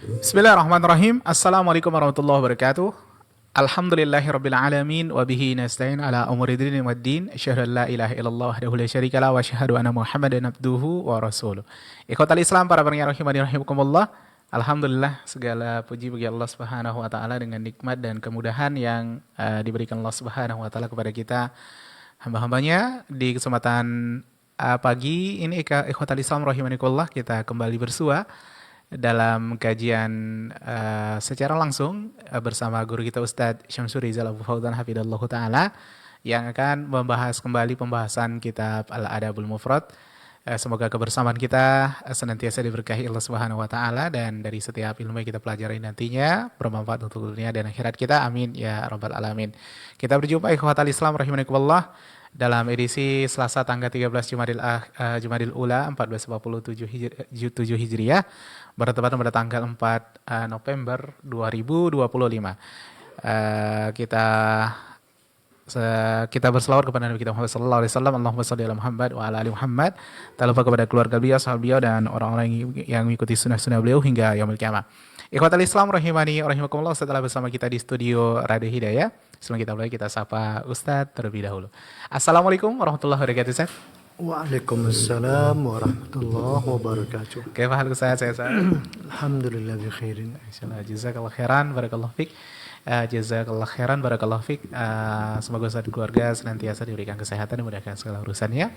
Bismillahirrahmanirrahim. Assalamualaikum warahmatullahi wabarakatuh. Alhamdulillahirabbil alamin wa bihi nasta'in ala umuri dini waddin. Asyhadu an la ilaha illallah wahdahu la syarika lah wa asyhadu anna Muhammadan abduhu wa rasuluh. Ikhwatal Islam, para pendengar rahimani rahimakumullah. Alhamdulillah, segala puji bagi Allah Subhanahu wa taala dengan nikmat dan kemudahan yang diberikan Allah Subhanahu wa taala kepada kita hamba-hambanya di kesempatan pagi ini. Ikhwatal Islam rahimakumullah, kita kembali bersua dalam kajian secara langsung bersama guru kita Ustadz Syamsur Rizal Abu Fawzan hafidhallahu ta'ala, yang akan membahas kembali pembahasan kitab Al-Adabul Mufrad. Semoga kebersamaan kita senantiasa diberkahi Allah Subhanahu wa taala, dan dari setiap ilmu yang kita pelajari nantinya bermanfaat untuk dunia dan akhirat kita. Amin ya rabbal alamin. Kita berjumpa ikhwatal Islam rahimakumullah dalam edisi Selasa tanggal 13 Jumadil Ula 1447 Hijriah, bertepatan pada tanggal 4 November 2025. Kita berselawat kepada Nabi kita Muhammad sallallahu alaihi wasallam. Allahumma shalli ala Muhammad wa ala ali Muhammad. Tak lupa kepada keluarga beliau, sahabat beliau, dan orang-orang yang mengikuti sunnah-sunnah beliau hingga yaumil qiyamah. Ikhwatal Islam rahimani rahimakumullah, setelah bersama kita di studio Radio Hidayah, sebelum kita mulai, kita sapa Ustadz terlebih dahulu. Assalamualaikum warahmatullahi wabarakatuh, Ustadz. Waalaikumsalam warahmatullahi wabarakatuh. Kaifa hal Ustadz? Saya Alhamdulillah bi khairin. Insyaallah. Jazakallah khairan, barakallahu fik. Jazakallah khairan, barakallahu fik. Semoga Ustadz keluarga senantiasa diberikan kesehatan dan dimudahkan segala urusannya.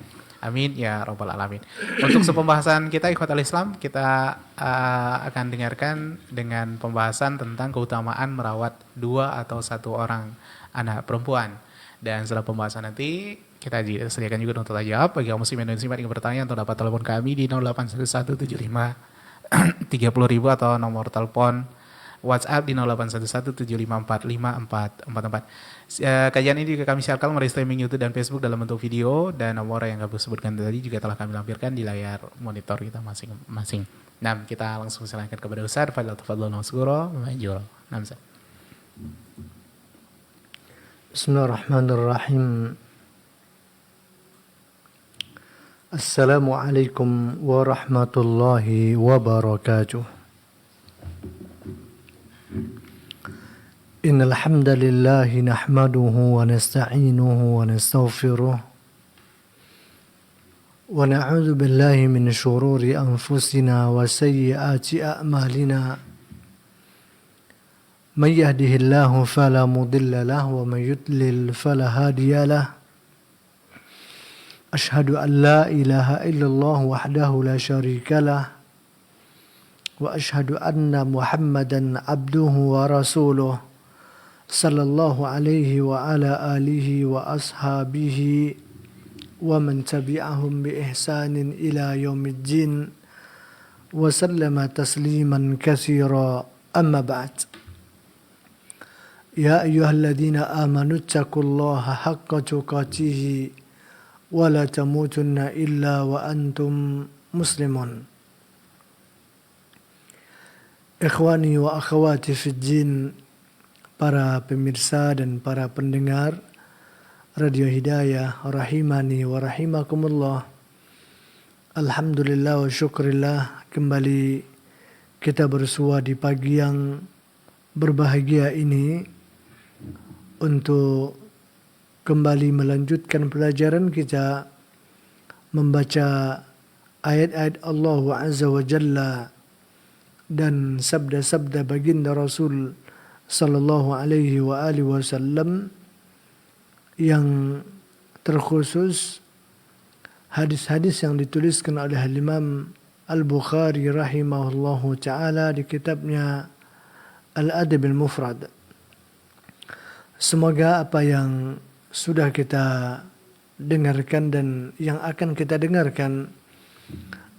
Amin ya rabbal alamin. Untuk pembahasan kita ikhwatal Islam, kita akan dengarkan dengan pembahasan tentang keutamaan merawat 2 atau 1 orang anak perempuan. Dan setelah pembahasan nanti kita sediakan juga untuk tanya jawab bagi kaum muslimin dan muslimat yang bertanya, untuk dapat telepon kami di 081175 30.000 atau nomor telepon WhatsApp di 081175454444. Kajian ini juga kami siarkan melalui streaming YouTube dan Facebook dalam bentuk video, dan nomor yang kami sebutkan tadi juga telah kami lampirkan di layar monitor kita masing-masing. Nah, kita langsung silakan kepada Ustaz. Fadhil Nasguro Manjur. Nah, Ustaz. Bismillahirrahmanirrahim. Assalamualaikum warahmatullahi wabarakatuh. Innal hamdalillah nahmaduhu wa nasta'inuhu wa nastaghfiruh wa na'udzu billahi min shururi anfusina wa sayyiati a'malina. Man yahdihillahu fala mudilla lahu wa man yudlil fala hadiya lahu. Ashhadu an la ilaha illallah wahdahu la syarika lah wa ashhadu anna Muhammadan abduhu wa rasuluh sallallahu alaihi wa ala alihi wa ashabihi wa man tabi'ahum bi ihsanin ila yaumiddin wa sallama tasliman katsira. Amma ba'd. Ya ayyuhalladzina amanu taqullaha haqqa tuqatih wa la tamutunna illa wa antum muslimun. Ikhwani wa akhwati fid din, para pemirsa dan para pendengar Radio Hidayah rahimani wa rahimakumullah. Alhamdulillah wa syukrillah, kembali kita bersua di pagi yang berbahagia ini untuk kembali melanjutkan pelajaran kita membaca ayat-ayat Allah Azza wa Jalla dan sabda-sabda baginda Rasul sallallahu alaihi wa alihi wasallam, yang terkhusus hadis-hadis yang dituliskan oleh Imam Al-Bukhari rahimahullahu ta'ala di kitabnya Al-Adabul Mufrad. Semoga apa yang sudah kita dengarkan dan yang akan kita dengarkan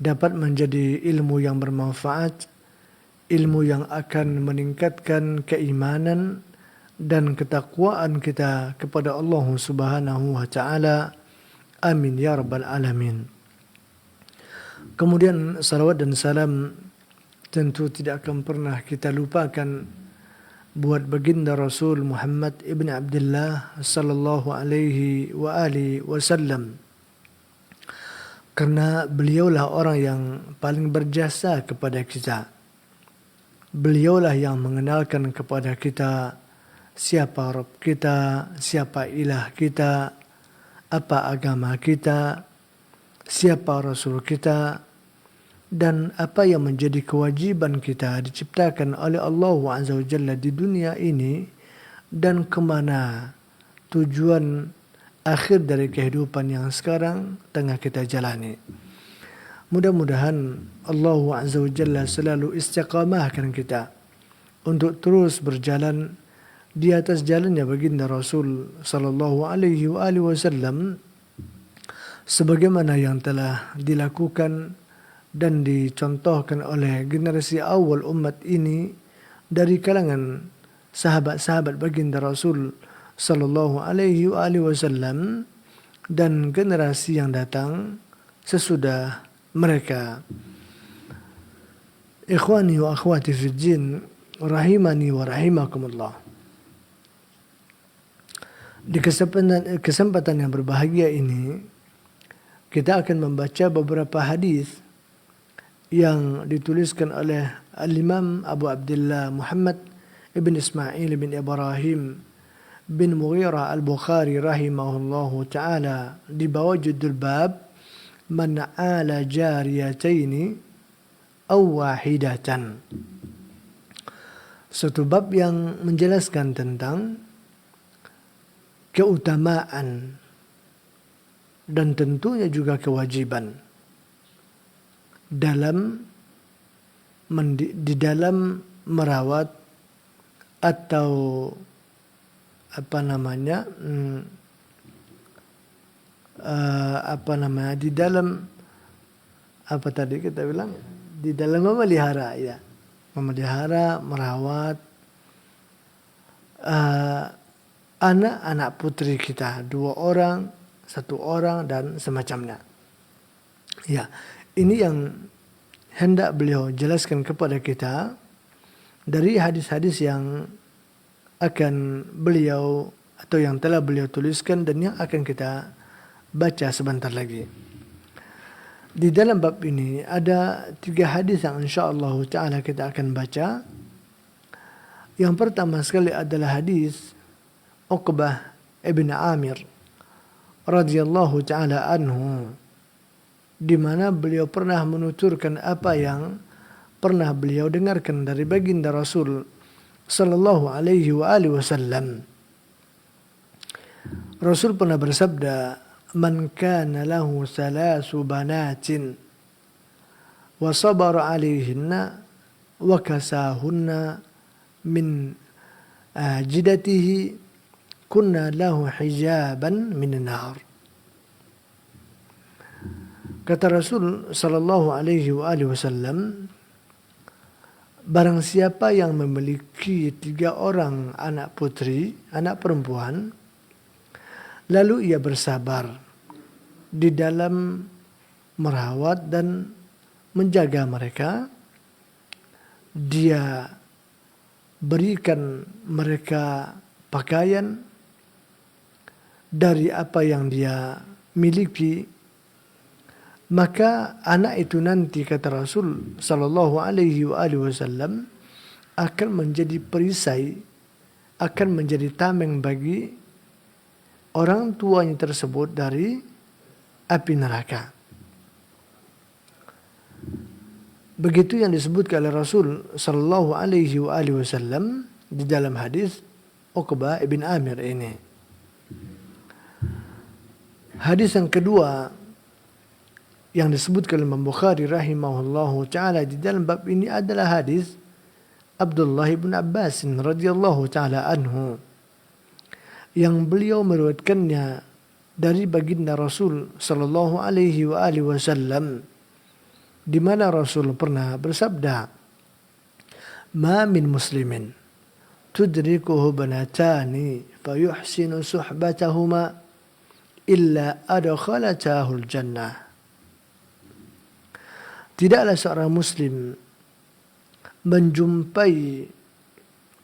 dapat menjadi ilmu yang bermanfaat, ilmu yang akan meningkatkan keimanan dan ketakwaan kita kepada Allah Subhanahu wa taala. Amin ya rabbal alamin. Kemudian salawat dan salam tentu tidak akan pernah kita lupakan buat baginda Rasul Muhammad ibn Abdullah sallallahu alaihi wa alihi wasallam, karena beliaulah orang yang paling berjasa kepada kita. Beliaulah yang mengenalkan kepada kita siapa Rabb kita, siapa ilah kita, apa agama kita, siapa Rasul kita, dan apa yang menjadi kewajiban kita diciptakan oleh Allah Azza wa Jalla di dunia ini, dan kemana tujuan akhir dari kehidupan yang sekarang tengah kita jalani. Mudah-mudahan Allah Azza wa Jalla selalu istiqamahkan kita untuk terus berjalan di atas jalannya baginda Rasul sallallahu alaihi wasallam sebagaimana yang telah dilakukan dan dicontohkan oleh generasi awal umat ini dari kalangan sahabat-sahabat baginda Rasul sallallahu alaihi wasallam dan generasi yang datang sesudah mereka. Ikhwani wa akhwati fi din, rahimani wa rahimakumullah. Di kesempatan yang berbahagia ini, kita akan membaca beberapa hadis yang dituliskan oleh Al-Imam Abu Abdullah Muhammad ibn Ismail ibn Ibrahim bin Mughirah Al-Bukhari rahimahullahu ta'ala di bawah judul bab Man ala jariyataini aw wahidatan. Suatu bab yang menjelaskan tentang keutamaan dan tentunya juga kewajiban di dalam merawat atau di dalam apa tadi kita bilang, di dalam memelihara, ya, memelihara, merawat anak-anak putri kita, 2 orang, 1 orang dan semacamnya. Ya, ini yang hendak beliau jelaskan kepada kita dari hadis-hadis yang akan beliau atau yang telah beliau tuliskan dan yang akan kita baca sebentar lagi. Di dalam bab ini ada 3 hadis yang insyaallah ta'ala kita akan baca. Yang pertama sekali adalah hadis Uqbah ibn Amir radhiyallahu ta'ala anhu, di mana beliau pernah menuturkan apa yang pernah beliau dengarkan dari baginda Rasul sallallahu alaihi wasallam. Rasul pernah bersabda, "Man kana lahu 3 banatin wa sabara 'alaihinna wa kasahunna min jidatihi kunna lahu hijaban min nar." Kata Rasul sallallahu alaihi wasallam, barang siapa yang memiliki 3 orang anak putri, anak perempuan, lalu ia bersabar di dalam merawat dan menjaga mereka, dia berikan mereka pakaian dari apa yang dia miliki, maka anak itu nanti, kata Rasul sallallahu alaihi wasallam, akan menjadi perisai, akan menjadi tameng bagi orang tuanya tersebut dari api neraka. Begitu yang disebutkan oleh Rasul sallallahu alaihi wasallam di dalam hadis Uqbah ibn Amir ini. Hadis yang kedua yang disebutkan oleh Imam Bukhari rahimahullahu ta'ala di dalam bab ini adalah hadis Abdullah ibn Abbas radhiyallahu ta'ala anhu, yang beliau meriwayatkannya dari baginda Rasul sallallahu alaihi wasallam, di mana Rasul pernah bersabda, "Ma min muslimin tudrikuhu banatani fayuhsinu suhbatahuma illa adkhalatahul jannah." Tidaklah seorang muslim menjumpai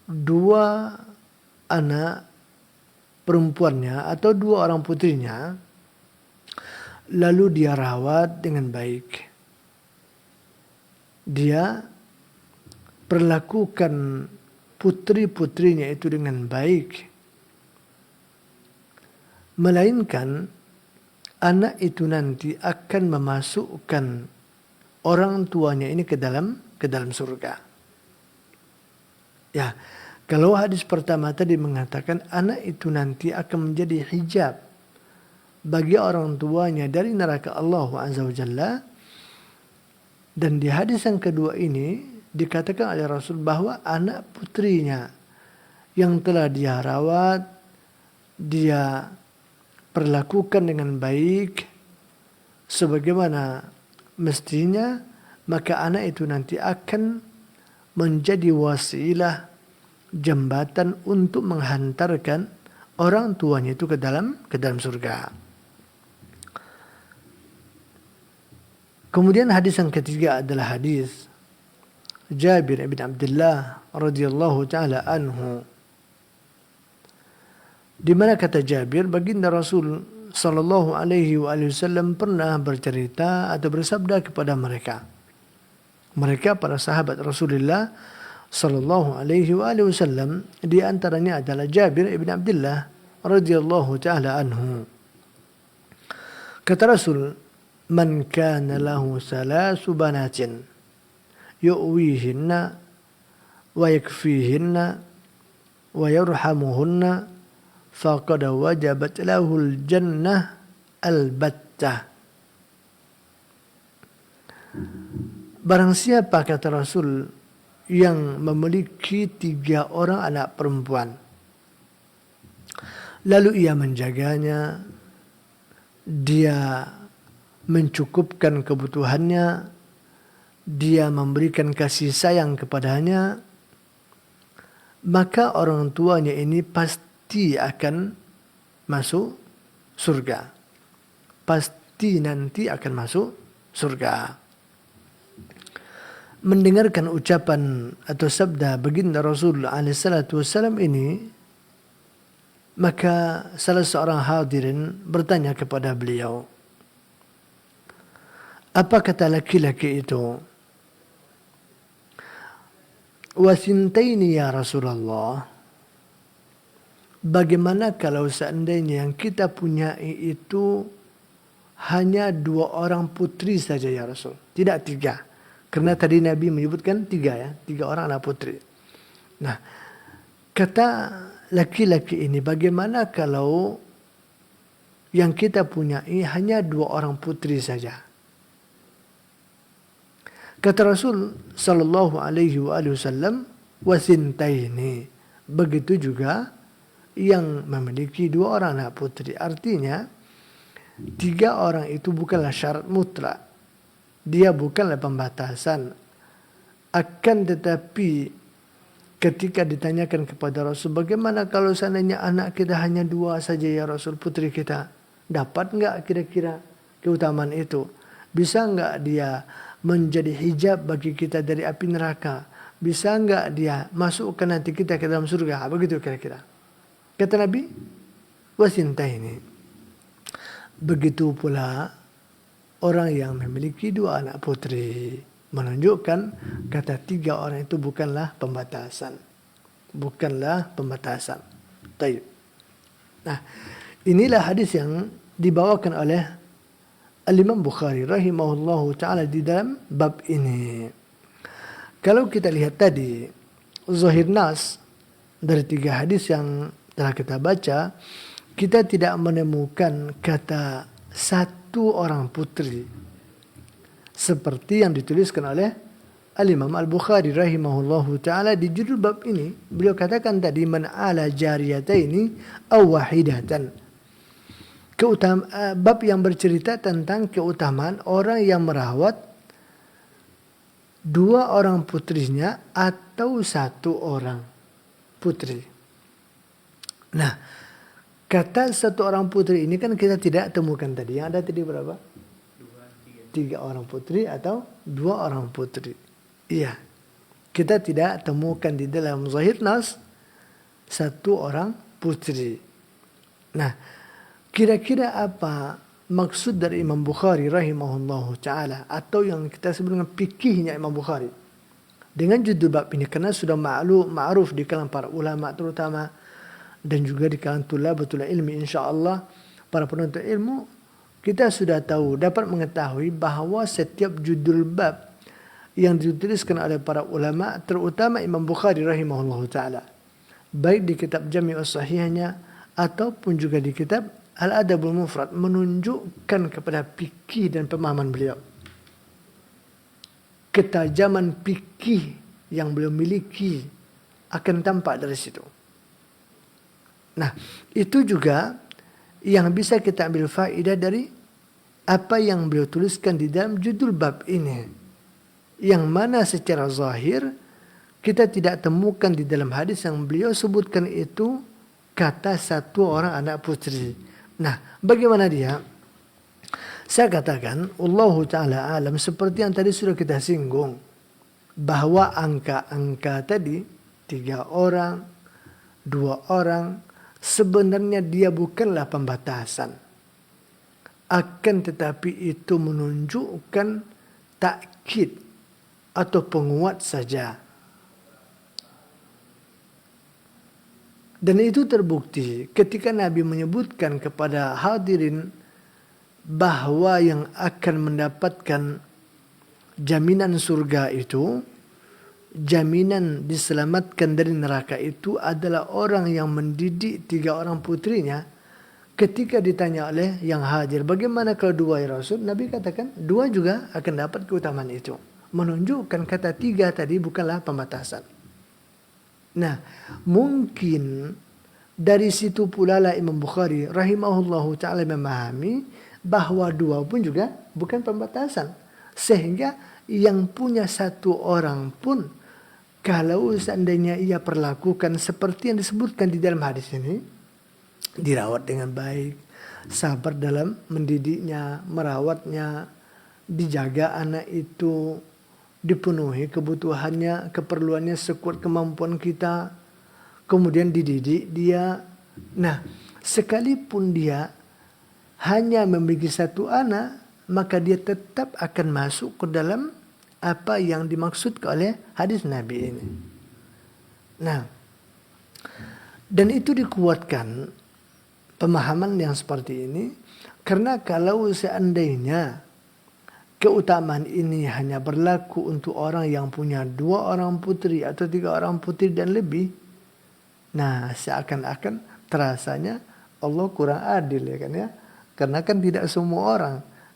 2 anak perempuannya atau 2 orang putrinya, lalu dia rawat dengan baik, dia perlakukan putri-putrinya itu dengan baik, melainkan anak itu nanti akan memasukkan orang tuanya ini ke dalam surga. Ya, kalau hadis pertama tadi mengatakan anak itu nanti akan menjadi hijab bagi orang tuanya dari neraka Allah Azza wa Jalla. Dan di hadis yang kedua ini dikatakan oleh Rasul bahwa anak putrinya yang telah dia rawat, dia perlakukan dengan baik sebagaimana mestinya, maka anak itu nanti akan menjadi wasilah, jembatan untuk menghantarkan orang tuanya itu ke dalam surga. Kemudian hadis yang ketiga adalah hadis Jabir bin Abdullah radhiyallahu taala anhu, di mana kata Jabir, baginda Rasul sallallahu alaihi wasallam pernah bercerita atau bersabda kepada mereka para sahabat Rasulullah sallallahu alaihi wasallam, di antaranya adalah Jabir bin Abdullah radhiyallahu taala anhu. Kata Rasul, man kana lahu salasu banatin yu'wihinna wa yakfihinna wa yarhamuhunna faqad wajabat lahul jannah albattah. Barang siapa, kata Rasul, yang memiliki 3 orang anak perempuan, lalu ia menjaganya, dia mencukupkan kebutuhannya, dia memberikan kasih sayang kepadanya, maka orang tuanya ini pasti akan masuk surga. Pasti nanti akan masuk surga. Mendengarkan ucapan atau sabda baginda Rasul alaihissalatu wassalam ini, maka salah seorang hadirin bertanya kepada beliau, apa kata laki-laki itu? Wasintaini ya Rasulullah. Bagaimana kalau seandainya yang kita punya itu hanya 2 orang putri saja ya Rasul, tidak 3. Karena tadi Nabi menyebutkan 3 ya, 3 orang anak putri. Nah, kata laki-laki ini, bagaimana kalau yang kita punya ini hanya 2 orang putri saja? Kata Rasul sallallahu alaihi wasallam, wasintaini. Begitu juga yang memiliki 2 orang anak putri. Artinya 3 orang itu bukanlah syarat mutlak. Dia bukanlah pembatasan. Akan tetapi ketika ditanyakan kepada Rasul, bagaimana kalau seandainya anak kita hanya 2 saja ya Rasul, putri kita, dapat enggak kira-kira keutamaan itu? Bisa enggak dia menjadi hijab bagi kita dari api neraka? Bisa enggak dia masukkan nanti kita ke dalam surga? Begitu kira-kira. Kata Nabi, wasintaini. Begitu pula orang yang memiliki 2 anak putri. Menunjukkan kata 3 orang itu bukanlah pembatasan. Bukanlah pembatasan. Taib. Nah, inilah hadis yang dibawakan oleh Al-Imam Bukhari rahimahullahu ta'ala di dalam bab ini. Kalau kita lihat tadi zahir nas dari 3 hadis yang telah kita baca, kita tidak menemukan kata 1 orang putri seperti yang dituliskan oleh Al-Imam Al-Bukhari rahimahullahu ta'ala di judul bab ini. Beliau katakan tadi, man ala jariyataini aw wahidatan. Bab yang bercerita tentang keutamaan orang yang merawat 2 orang putrinya atau 1 orang putri. Nah, kata 1 orang putri ini kan kita tidak temukan tadi. Yang ada tadi berapa? 3 orang putri atau 2 orang putri. Iya. Kita tidak temukan di dalam zahir nas 1 orang putri. Nah, kira-kira apa maksud dari Imam Bukhari rahimahullahu ta'ala, atau yang kita sebut dengan fikihnya Imam Bukhari dengan judul bab ini karena sudah ma'ruf di kalangan para ulama terutama dan juga di kalangan thulabatul ilmi, insyaallah para penuntut ilmu, kita sudah tahu, dapat mengetahui bahwa setiap judul bab yang dituliskan oleh para ulama, terutama Imam Bukhari rahimahullahu taala, baik di kitab Jami'us Sahihnya ataupun juga di kitab Al-Adabul Mufrad, menunjukkan kepada fikih dan pemahaman beliau. Ketajaman fikih yang beliau miliki akan tampak dari situ. Nah, itu juga yang bisa kita ambil faedah dari apa yang beliau tuliskan di dalam judul bab ini, yang mana secara zahir kita tidak temukan di dalam hadis yang beliau sebutkan itu kata satu orang anak putri. Nah, bagaimana dia? Saya katakan, Allahu Ta'ala alam, seperti yang tadi sudah kita singgung, bahwa angka-angka tadi, 3 orang, 2 orang, sebenarnya dia bukanlah pembatasan. Akan tetapi itu menunjukkan takkid atau penguat saja. Dan itu terbukti ketika Nabi menyebutkan kepada hadirin bahwa yang akan mendapatkan jaminan surga itu, jaminan diselamatkan dari neraka itu adalah orang yang mendidik 3 orang putrinya. Ketika ditanya oleh yang hadir, bagaimana kalau 2 ya Rasul? Nabi katakan 2 juga akan dapat keutamaan itu. Menunjukkan kata 3 tadi bukanlah pembatasan. Nah, mungkin dari situ pula lah Imam Bukhari rahimahullahu ta'ala memahami bahwa 2 pun juga bukan pembatasan. Sehingga yang punya 1 orang pun, kalau seandainya ia perlakukan seperti yang disebutkan di dalam hadis ini, dirawat dengan baik, sabar dalam mendidiknya, merawatnya, dijaga anak itu, dipenuhi kebutuhannya, keperluannya sekuat kemampuan kita, kemudian dididik dia. Nah, sekalipun dia hanya memiliki 1 anak, maka dia tetap akan masuk ke dalam apa yang dimaksud oleh hadis Nabi ini. Nah, dan itu dikuatkan pemahaman yang seperti ini, karena kalau seandainya keutamaan ini hanya berlaku untuk orang yang punya 2 orang putri atau 3 orang putri dan lebih, nah seakan-akan terasanya Allah kurang adil, ya kan ya. Karena kan tidak semua orang,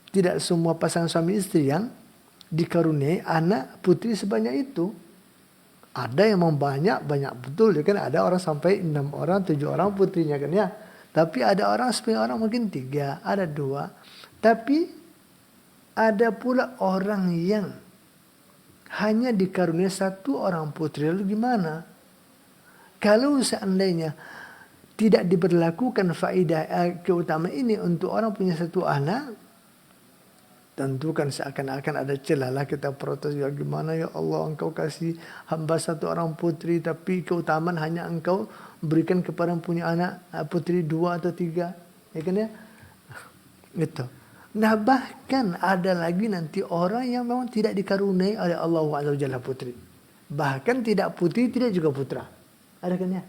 tidak semua pasangan suami istri yang dikaruniai anak putri sebanyak itu. Ada yang mau banyak betul, ya kan. Ada orang sampai 6 orang, 7 orang putrinya, kan ya. Tapi ada orang 10 orang mungkin 3, ada 2. Tapi ada pula orang yang hanya dikaruniai 1 orang putri. Lalu gimana? Kalau seandainya tidak diberlakukan faedah keutamaan ini untuk orang punya 1 anak, tentu kan seakan-akan ada celah kita protes, ya gimana ya Allah, engkau kasih hamba 1 orang putri tapi keutamaan hanya engkau berikan kepada yang punya anak putri 2 atau 3, ya kan ya. Gitu. Nah, bahkan ada lagi nanti orang yang memang tidak dikaruniai oleh Allah Azza wa Jalla putri, bahkan tidak putri, tidak juga putra, ada kan ya.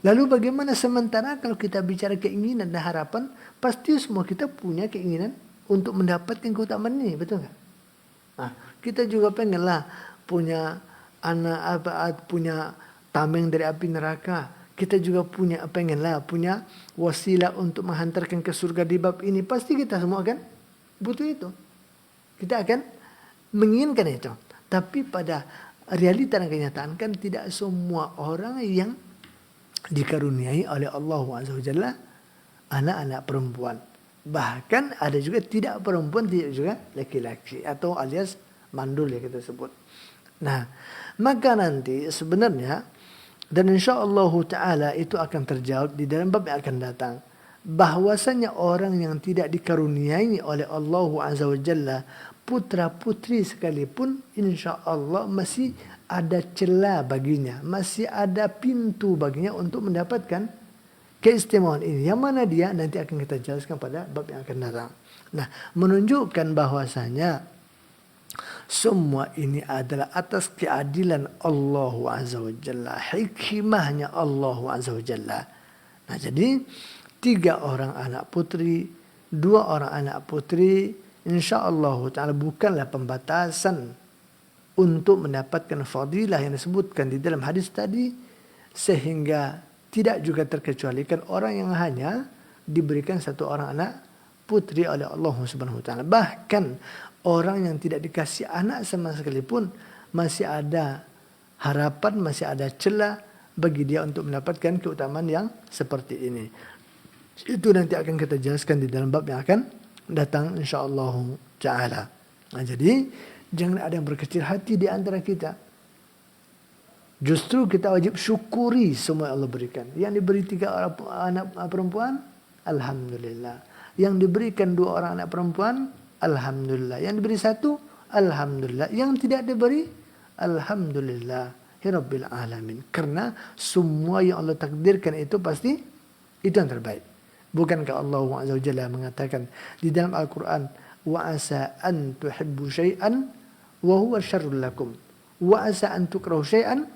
Lalu bagaimana sementara kalau kita bicara keinginan dan harapan, pasti semua kita punya keinginan untuk mendapatkan keutamaan ini, betul nggak? Nah, kita juga pengenlah punya anak, punya tameng dari api neraka. Kita juga pengenlah punya wasilah untuk menghantarkan ke surga di bab ini. Pasti kita semua kan butuh itu. Kita akan menginginkan itu. Tapi pada realita dan kenyataan kan tidak semua orang yang dikaruniai oleh Allah Azza wa Jalla anak-anak perempuan. Bahkan ada juga tidak perempuan, tidak juga laki-laki, atau alias mandul ya kita sebut. Nah, maka nanti sebenarnya, dan insyaAllah ta'ala itu akan terjawab di dalam bab yang akan datang, bahwasanya orang yang tidak dikaruniai oleh Allah Azza wa Jalla putra putri sekalipun, insyaAllah masih ada celah baginya, masih ada pintu baginya untuk mendapatkan keistimewaan ini. Yang mana dia nanti akan kita jelaskan pada bab yang akan datang. Nah, menunjukkan bahwasanya Semua ini adalah atas keadilan Allah Azza wa Jalla, hikmahnya Allah Azza wa Jalla. Nah, jadi 3 orang anak putri, 2 orang anak putri, insyaallah taala bukanlah pembatasan untuk mendapatkan fadilah yang disebutkan di dalam hadis tadi, sehingga tidak juga terkecualikan orang yang hanya diberikan 1 orang anak putri oleh Allah Subhanahu wa taala. Bahkan orang yang tidak dikasih anak sama sekali pun masih ada harapan, masih ada celah bagi dia untuk mendapatkan keutamaan yang seperti ini. Itu nanti akan kita jelaskan di dalam bab yang akan datang insyaallah taala. Nah, jadi jangan ada yang berkecil hati di antara kita. Justru kita wajib syukuri semua yang Allah berikan. Yang diberi 3 orang anak perempuan, alhamdulillah. Yang diberikan 2 orang anak perempuan, alhamdulillah. Yang diberi 1, alhamdulillah. Yang tidak diberi, alhamdulillah. Rabbil alamin. Karena semua yang Allah takdirkan itu pasti itu yang terbaik. Bukankah Allah Azza wa Jalla mengatakan di dalam Al-Quran, wa asa an tuhibbu syai'an wa huwa syarrul lakum, wa asa an tukrahu syai'an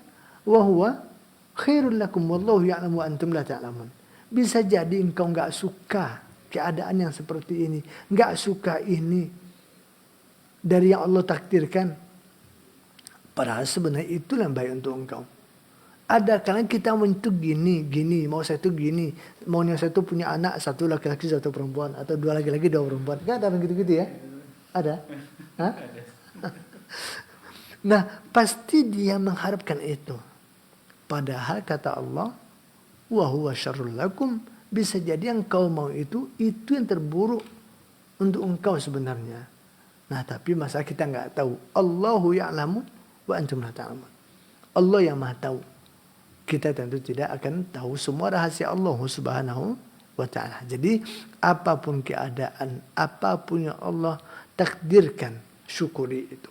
wa huwa khairul lakum wallahu ya'lamu wa antum la ta'lamun. Bisa jadi engkau enggak suka keadaan yang seperti ini, enggak suka ini dari yang Allah takdirkan, padahal sebenarnya itulah yang baik untuk engkau. Ada kalanya kita mau itu gini, mau saya itu gini, maunya saya itu punya anak 1 laki-laki 1 perempuan, atau 2 laki-laki 2 perempuan. Enggak ada gitu-gitu ya? Ada? Hah? Nah, pasti dia mengharapkan itu. Padahal kata Allah, wa huwa syarrul lakum, bisa jadi yang kau mau itu yang terburuk untuk engkau sebenarnya. Nah, tapi masa kita enggak tahu. Allahu ya'lamu wa antum la ta'lamun. Allah yang Maha tahu. Kita tentu tidak akan tahu semua rahasia Allah Subhanahu wa taala. Jadi apapun keadaan, apapun yang Allah takdirkan, syukuri itu.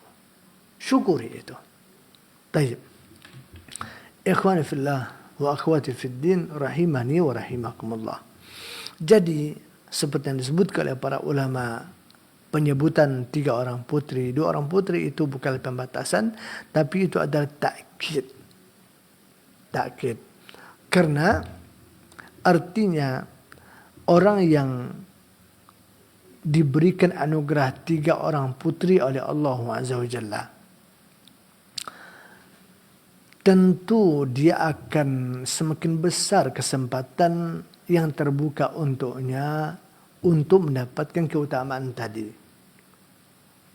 Syukuri itu. Baik. Ikhwani fillah wa akhwati fid din rahimani wa rahimakumullah. Jadi seperti yang disebutkan oleh para ulama, penyebutan 3 orang putri, 2 orang putri itu bukan pembatasan, tapi itu adalah takkid. Takkid. Karena artinya orang yang diberikan anugerah 3 orang putri oleh Allah Azza wa Jalla, tentu dia akan semakin besar kesempatan yang terbuka untuknya untuk mendapatkan keutamaan tadi.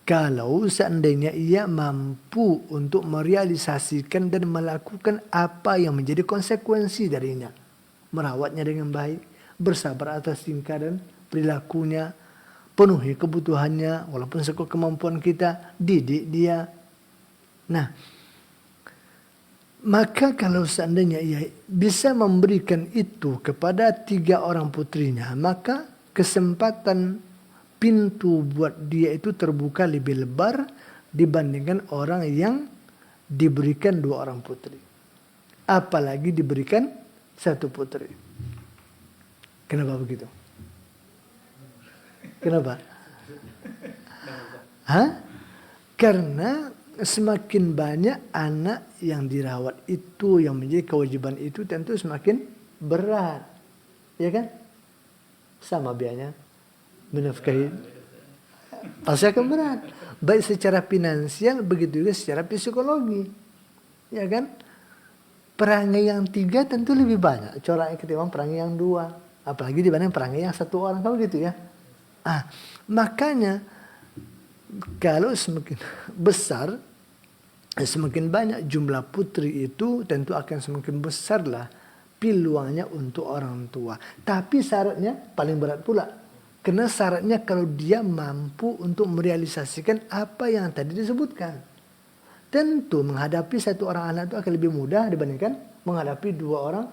Kalau seandainya ia mampu untuk merealisasikan dan melakukan apa yang menjadi konsekuensi darinya. Merawatnya dengan baik, bersabar atas tingkah dan perilakunya, penuhi kebutuhannya walaupun sekuat kemampuan kita, didik dia. Nah, maka kalau seandainya ia bisa memberikan itu kepada 3 orang putrinya, maka kesempatan pintu buat dia itu terbuka lebih lebar dibandingkan orang yang diberikan 2 orang putri. Apalagi diberikan 1 putri. Kenapa begitu? Kenapa? Hah? Karena semakin banyak anak yang dirawat itu, yang menjadi kewajiban itu tentu semakin berat. Ya kan? Sama biayanya menafkahi, pasti akan berat. Baik secara finansial, begitu juga secara psikologi. Ya kan? Perangai yang 3 tentu lebih banyak coraknya ketimbang perangai yang 2. Apalagi dibanding perangai yang 1 orang, kalau gitu ya. Makanya kalau semakin besar, semakin banyak jumlah putri itu, tentu akan semakin besarlah peluangnya untuk orang tua. Tapi syaratnya paling berat pula. Karena syaratnya kalau dia mampu untuk merealisasikan apa yang tadi disebutkan. Tentu menghadapi 1 orang anak itu akan lebih mudah dibandingkan menghadapi 2 orang,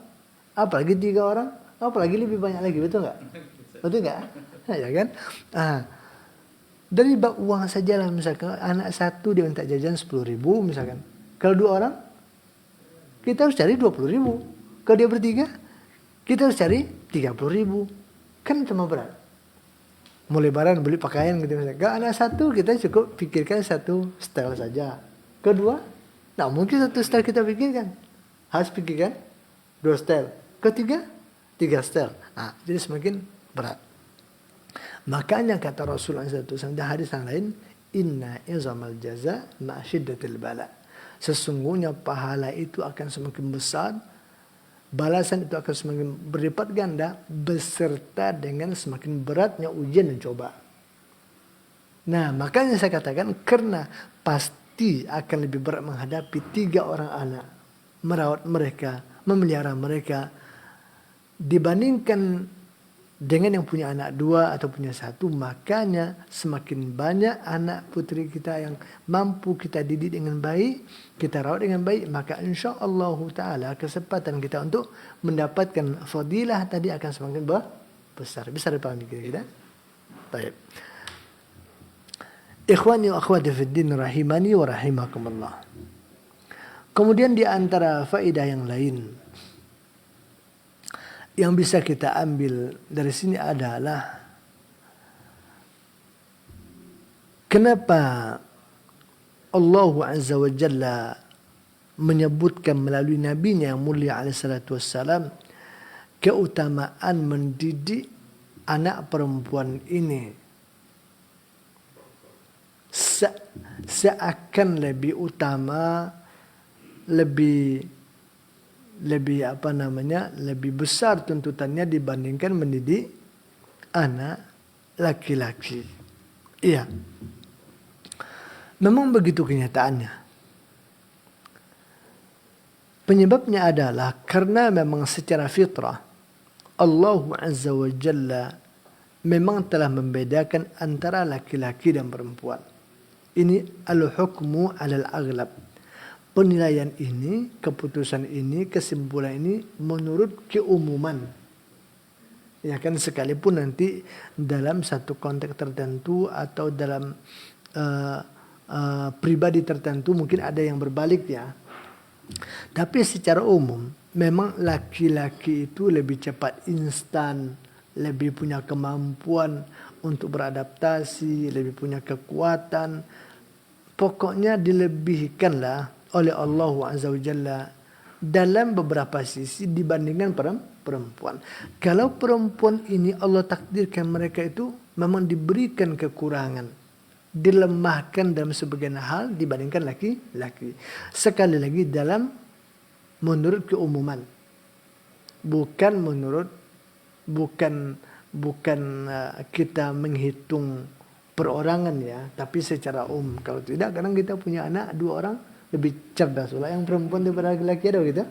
apalagi 3 orang, apalagi lebih banyak lagi. Betul nggak? Betul nggak? Ya kan? Dari bab uang saja lah, misalkan anak 1 dia minta jajan 10.000 misalkan. Kalau 2 orang, kita harus cari 20.000. Kalau dia bertiga, kita harus cari 30.000. Kan cuma berat. mau lebaran beli pakaian gitu misalnya. Kalau anak satu kita cukup pikirkan satu style saja. Kedua, nah mungkin satu style kita pikirkan. Harus pikirkan 2 style. Ketiga, 3 style. Nah, jadi semakin berat. Makanya kata Rasulullah SAW di hadis yang lain, inna izamal jaza ma'syiddatil bala. Sesungguhnya pahala itu akan semakin besar, balasan itu akan semakin berlipat ganda beserta dengan semakin beratnya ujian dan coba. Nah, makanya saya katakan karena pasti akan lebih berat menghadapi 3 orang anak, merawat mereka, memelihara mereka, dibandingkan dengan yang punya anak 2 atau punya 1. Makanya semakin banyak anak putri kita yang mampu kita didik dengan baik, kita rawat dengan baik, maka insyaAllah ta'ala kesempatan kita untuk mendapatkan fadilah tadi akan semakin besar. Bisa dipahami kita? Baik. Ikhwani wa akhwati fid din rahimani wa rahimakumullah. Kemudian di antara faedah yang lain yang bisa kita ambil dari sini adalah kenapa Allah Azza wa Jalla menyebutkan melalui nabinya yang mulia alaihi salatu wassalam keutamaan mendidik anak perempuan ini seakan lebih utama, lebih besar tuntutannya dibandingkan mendidik anak laki-laki. Iya. Memang begitu kenyataannya. Penyebabnya adalah karena memang secara fitrah Allah Azza wa Jalla memang telah membedakan antara laki-laki dan perempuan. Ini al-hukmu alal aghlab. Penilaian ini, keputusan ini, kesimpulan ini menurut keumuman. Ya kan, sekalipun nanti dalam satu konteks tertentu atau dalam pribadi tertentu mungkin ada yang berbalik ya. Tapi secara umum memang laki-laki itu lebih cepat instan, lebih punya kemampuan untuk beradaptasi, lebih punya kekuatan. Pokoknya dilebihkanlah oleh Allah Azza wa Jalla dalam beberapa sisi dibandingkan perempuan. Kalau perempuan ini Allah takdirkan mereka itu memang diberikan kekurangan, dilemahkan dalam sebagian hal dibandingkan laki-laki. Sekali lagi dalam menurut keumuman, bukan kita menghitung perorangan ya, tapi secara umum. Kalau tidak, kadang kita punya anak 2 orang lebih cerdas lah yang perempuan daripada laki-laki, ada gitu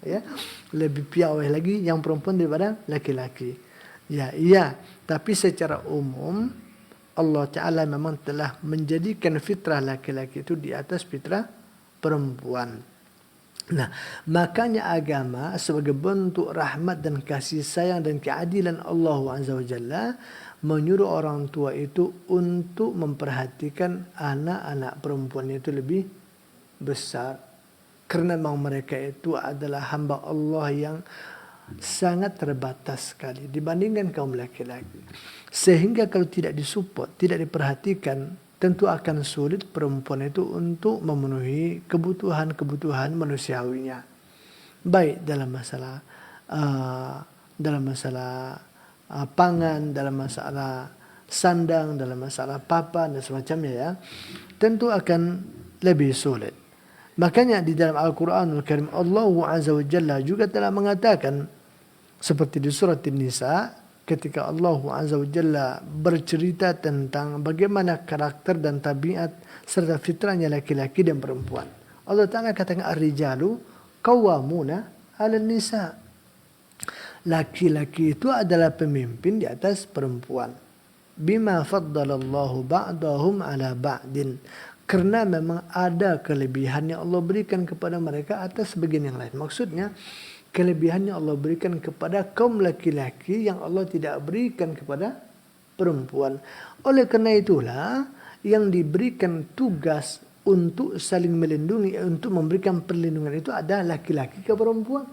ya, lebih piawai lagi yang perempuan daripada laki-laki ya. Iya, tapi secara umum Allah Ta'ala memang telah menjadikan fitrah laki-laki itu di atas fitrah perempuan. Nah, makanya agama sebagai bentuk rahmat dan kasih sayang dan keadilan Allah Azza wa Jalla menyuruh orang tua itu untuk memperhatikan anak-anak perempuan itu lebih besar. Karena memang mereka itu adalah hamba Allah yang sangat terbatas sekali dibandingkan kaum laki-laki. Sehingga kalau tidak disupport, tidak diperhatikan, tentu akan sulit perempuan itu untuk memenuhi kebutuhan-kebutuhan manusiawinya. Baik dalam masalah pangan, dalam masalah sandang, dalam masalah papan dan semacamnya ya. Tentu akan lebih sulit. Makanya di dalam Al-Quranul Karim Allah Azza wa Jalla juga telah mengatakan seperti di surat An-Nisa ketika Allah Azza wa Jalla bercerita tentang bagaimana karakter dan tabiat serta fitrahnya laki-laki dan perempuan. Allah Ta'ala katakan ar-rijalu qawwamuna 'alan nisa. Laki-laki itu adalah pemimpin di atas perempuan. Bima faddalallahu ba'dahum 'ala ba'din. Karena memang ada kelebihan yang Allah berikan kepada mereka atas sebagian yang lain. Maksudnya kelebihan yang Allah berikan kepada kaum laki-laki yang Allah tidak berikan kepada perempuan. Oleh karena itulah yang diberikan tugas untuk saling melindungi, untuk memberikan perlindungan itu ada laki-laki ke perempuan.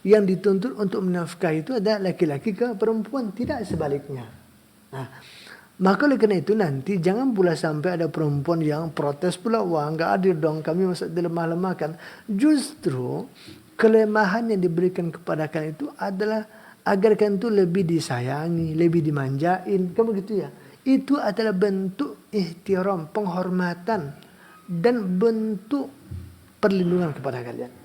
Yang dituntut untuk menafkahi itu ada laki-laki ke perempuan, tidak sebaliknya. Nah, Maka oleh karena itu nanti jangan pula sampai ada perempuan yang protes pula, wah nggak adil dong kami masuk dilemah-lemahkan. Justru kelemahan yang diberikan kepada kalian itu adalah agar kalian itu lebih disayangi, lebih dimanjain, kan begitu ya. Itu adalah bentuk ihtiram, penghormatan dan bentuk perlindungan kepada kalian.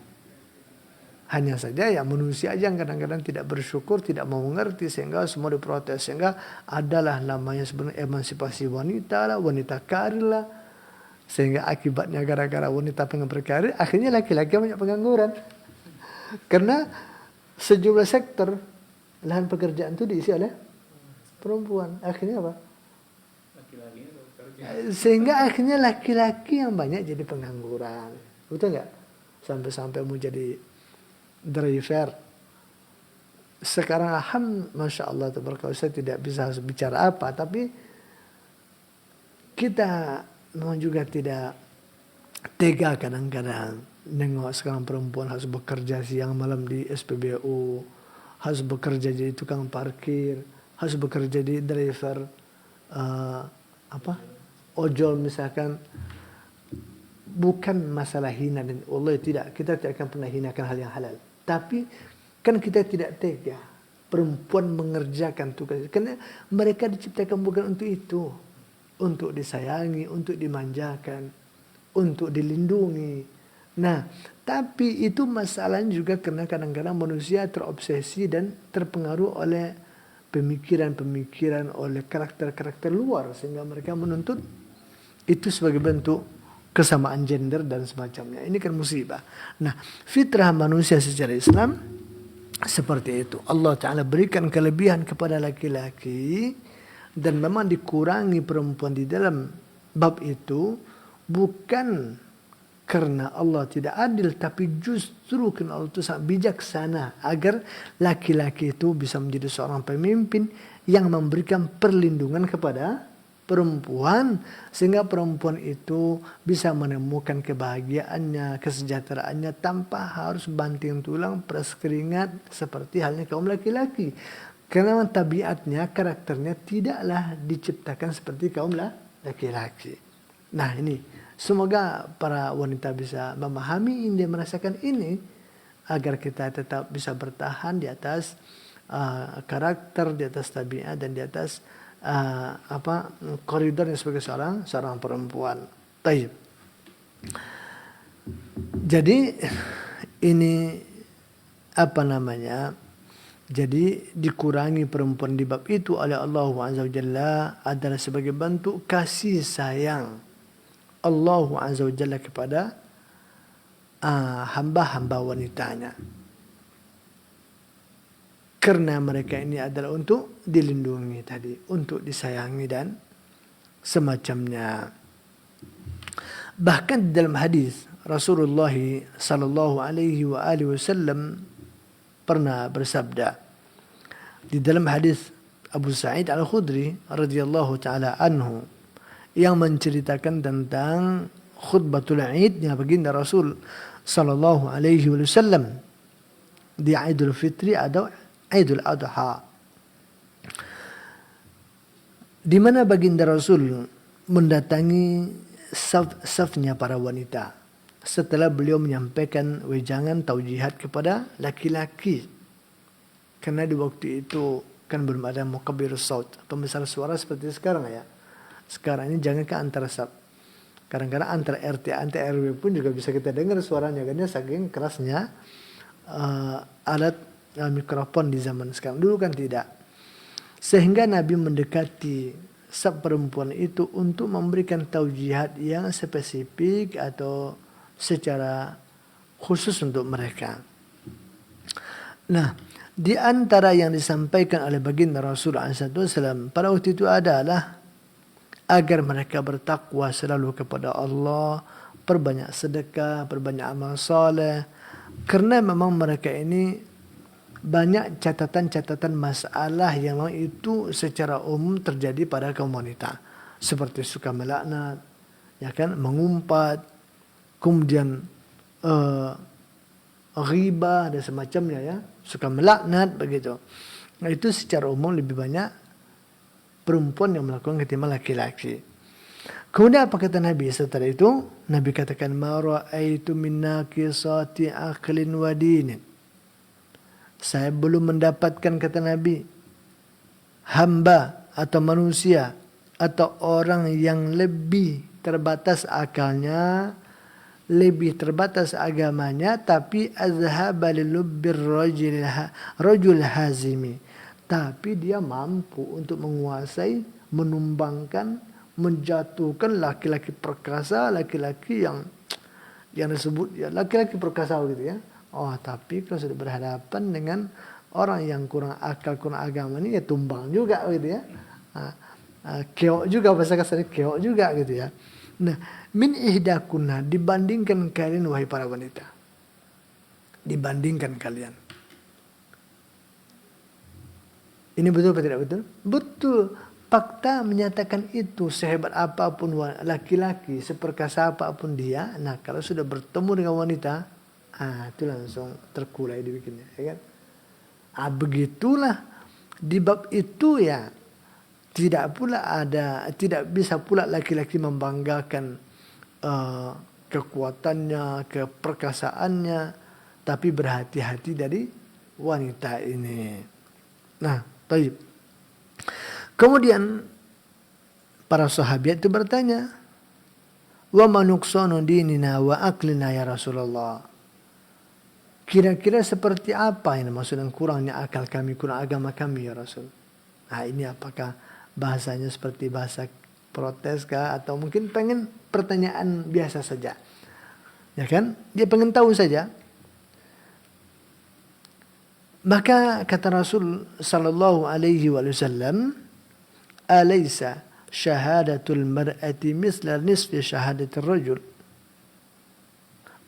Hanya saja ya manusia aja yang kadang-kadang tidak bersyukur, tidak mau mengerti sehingga semua diprotes. Sehingga adalah namanya sebenarnya emansipasi wanita lah, wanita karir lah. Sehingga akibatnya gara-gara wanita pengen berkarir, akhirnya laki-laki banyak pengangguran. Karena sejumlah sektor lahan pekerjaan itu diisi oleh perempuan. Akhirnya apa? Sehingga akhirnya laki-laki yang banyak jadi pengangguran. Betul nggak? Sampai-sampai mau jadi driver. Sekarang Masya Allah, saya tidak bisa bicara apa, tapi kita memang juga tidak tega kadang-kadang nengok sekarang perempuan harus bekerja siang malam di SPBU, harus bekerja jadi tukang parkir, harus bekerja jadi driver ojol misalkan. Bukan masalah hina dan Allah tidak, kita tidak akan pernah hinakan hal yang halal. Tapi kan kita tidak tega perempuan mengerjakan tugas, karena mereka diciptakan bukan untuk itu, untuk disayangi, untuk dimanjakan, untuk dilindungi. Nah, tapi itu masalahnya juga karena kadang-kadang manusia terobsesi dan terpengaruh oleh pemikiran-pemikiran, oleh karakter-karakter luar, sehingga mereka menuntut itu sebagai bentuk kesamaan gender dan semacamnya. Ini kan musibah. Nah, fitrah manusia secara Islam seperti itu. Allah Ta'ala berikan kelebihan kepada laki-laki dan memang dikurangi perempuan di dalam bab itu bukan karena Allah tidak adil, tapi justru karena Allah itu sangat bijaksana agar laki-laki itu bisa menjadi seorang pemimpin yang memberikan perlindungan kepada perempuan, sehingga perempuan itu bisa menemukan kebahagiaannya, kesejahteraannya tanpa harus banting tulang, peras keringat seperti halnya kaum laki-laki. Karena tabiatnya, karakternya tidaklah diciptakan seperti kaum laki-laki. Nah ini, semoga para wanita bisa memahami ini, merasakan ini, agar kita tetap bisa bertahan di atas karakter, di atas tabiat, dan di atas koridornya sebagai seorang perempuan. Taib. Jadi ini jadi dikurangi perempuan di bab itu oleh Allah Azza wa Jalla adalah sebagai bentuk kasih sayang Allah Azza wa Jalla kepada hamba-hamba wanitanya. Karena mereka ini adalah untuk dilindungi tadi, untuk disayangi dan semacamnya. Bahkan dalam hadis Rasulullah sallallahu alaihi wasallam pernah bersabda di dalam hadis Abu Sa'id Al-Khudri radhiyallahu taala anhu yang menceritakan tentang khutbatul Id-nya baginda Rasul sallallahu alaihi wasallam di Idul Fitri atau Idul Adha, di mana baginda Rasul mendatangi safnya para wanita setelah beliau menyampaikan wejangan taujihat kepada laki-laki. Karena di waktu itu kan belum ada mukabbirus saut, pembesar suara seperti sekarang ya. Sekarang ini jangan ke antara saf. Kadang-kadang antara RT antar RW pun juga bisa kita dengar suaranya, karena saking kerasnya alat mikrofon di zaman sekarang. Dulu kan tidak. Sehingga Nabi mendekati saf perempuan itu untuk memberikan taujihat yang spesifik atau secara khusus untuk mereka. Nah, di antara yang disampaikan oleh baginda Rasulullah SAW pada waktu itu adalah agar mereka bertakwa selalu kepada Allah, perbanyak sedekah, perbanyak amal saleh, karena memang mereka ini banyak catatan-catatan masalah yang itu secara umum terjadi pada kaum wanita, seperti suka melaknat, ya kan, mengumpat, kemudian ghibah dan semacamnya, ya, suka melaknat begitu. Nah, itu secara umum lebih banyak perempuan yang melakukan ketimbang laki-laki. Kemudian apa kata Nabi setelah itu? Nabi katakan, ma ra'aitu min naqisati aqlin wa dinin. Saya belum mendapatkan, kata Nabi, hamba atau manusia atau orang yang lebih terbatas akalnya, lebih terbatas agamanya, tapi azhaba lilubbir rajul hazimi. Tapi dia mampu untuk menguasai, menumbangkan, menjatuhkan laki-laki perkasa, laki-laki yang disebut ya laki-laki perkasa gitu ya. Oh, tapi kalau sudah berhadapan dengan orang yang kurang akal, kurang agama ini ya tumbang juga gitu ya. Keok juga, bahasa kasarnya keok juga gitu ya. Nah, min ihdakunna, dibandingkan kalian wahai para wanita. Dibandingkan kalian. Ini betul atau tidak betul? Betul. Fakta menyatakan itu, sehebat apapun laki-laki, seperkasa apapun dia, nah kalau sudah bertemu dengan wanita, itu langsung terkulai dibikinnya, ya kan? Begitulah di bab itu ya, tidak bisa pula laki-laki membanggakan kekuatannya, keperkasaannya, tapi berhati-hati dari wanita ini. Nah, baik. Kemudian para sahabat itu bertanya, wa manuksanu dinina wa aklina ya Rasulullah. Kira-kira seperti apa yang maksudnya kurangnya akal kami, kurang agama kami ya Rasul? Nah, ini apakah bahasanya seperti bahasa protes kah, atau mungkin pengen pertanyaan biasa saja? Ya kan? Dia pengen tahu saja. Maka kata Rasul sallallahu alaihi wasallam, alaysa syahadatul mar'ati misla nisfi syahadatir rajul.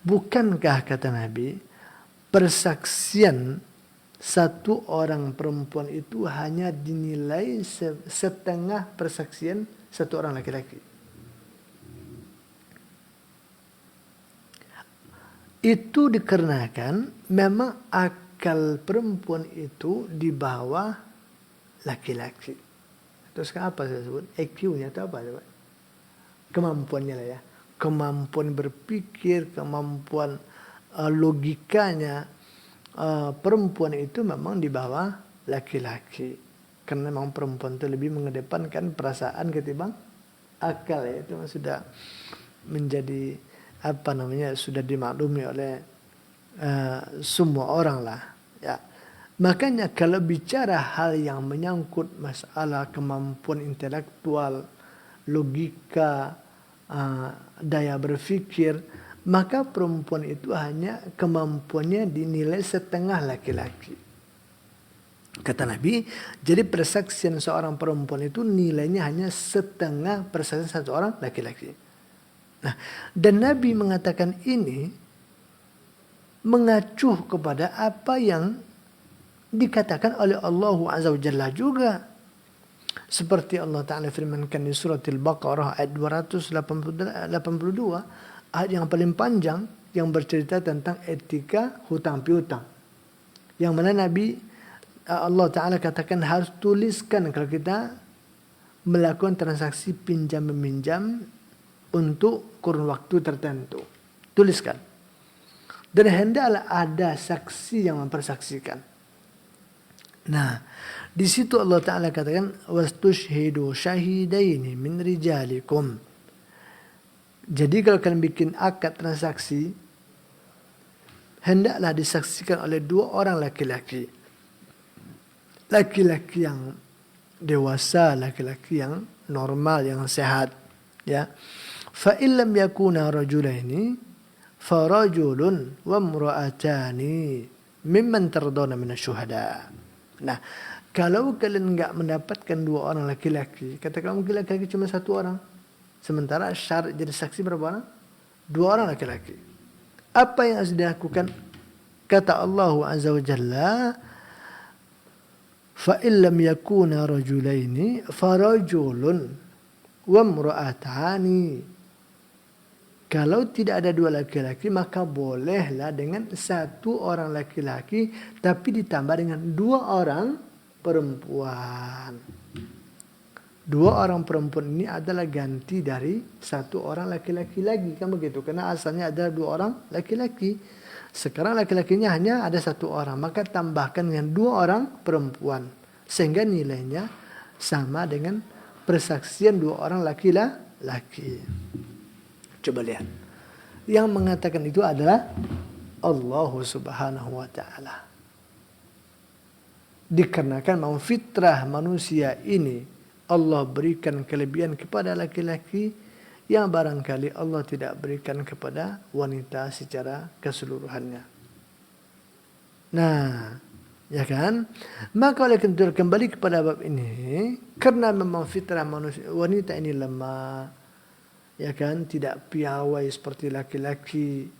Bukankah, kata Nabi, persaksian satu orang perempuan itu hanya dinilai setengah persaksian satu orang laki-laki. Itu dikarenakan memang akal perempuan itu di bawah laki-laki. Terus apa saya sebut? EQ-nya itu apa? Kemampuannya lah ya. Kemampuan berpikir, kemampuan logikanya perempuan itu memang di bawah laki-laki. Karena memang perempuan itu lebih mengedepankan perasaan ketimbang akal ya. Itu sudah menjadi sudah dimaklumi oleh semua orang lah ya. Makanya kalau bicara hal yang menyangkut masalah kemampuan intelektual, logika, daya berpikir, maka perempuan itu hanya kemampuannya dinilai setengah laki-laki. Kata Nabi, jadi persaksian seorang perempuan itu nilainya hanya setengah persaksian satu orang laki-laki. Nah, dan Nabi mengatakan ini mengacu kepada apa yang dikatakan oleh Allah Azza wa Jalla juga. Seperti Allah Ta'ala firmankan di surat Al-Baqarah ayat 282, ayat yang paling panjang yang bercerita tentang etika hutang piutang. Yang mana Allah Ta'ala katakan harus tuliskan kalau kita melakukan transaksi pinjam meminjam untuk kurun waktu tertentu. Tuliskan. Dan hendaklah ada saksi yang mempersaksikan. Nah, di situ Allah Ta'ala katakan, wastushhidu syahidaini min rijalikum. Jadi kalau kalian bikin akad transaksi, hendaklah disaksikan oleh 2 orang laki-laki. Laki-laki yang dewasa, laki-laki yang normal, yang sehat. Ya. Fa illam yakuna rajulaini farajulun wa imra'atani mimman tardawna minasyuhada. Nah, kalau kalian enggak mendapatkan 2 orang laki-laki, katakan mungkin laki-laki cuma 1 orang. Sementara syarat jadi saksi berapa orang? 2 orang laki-laki. Apa yang harus dilakukan? Kata Allah Azza wa Jalla, fa illam yakuna rajulaini farajulun wa imra'atani. Kalau tidak ada 2 laki-laki, maka bolehlah dengan 1 orang laki-laki, tapi ditambah dengan 2 orang perempuan. Dua orang perempuan ini adalah ganti dari satu orang laki-laki lagi, kan begitu? Karena asalnya ada dua orang laki-laki. Sekarang laki-lakinya hanya ada satu orang, maka tambahkan dengan dua orang perempuan. Sehingga nilainya sama dengan persaksian dua orang laki-laki. Coba lihat. Yang mengatakan itu adalah Allah Subhanahu wa Ta'ala. Dikarenakan memang fitrah manusia ini Allah berikan kelebihan kepada laki-laki yang barangkali Allah tidak berikan kepada wanita secara keseluruhannya. Nah, ya kan? Maka oleh karena itu kembali kepada bab ini, karena memang fitrah manusia wanita ini lemah, ya kan, tidak piawai seperti laki-laki,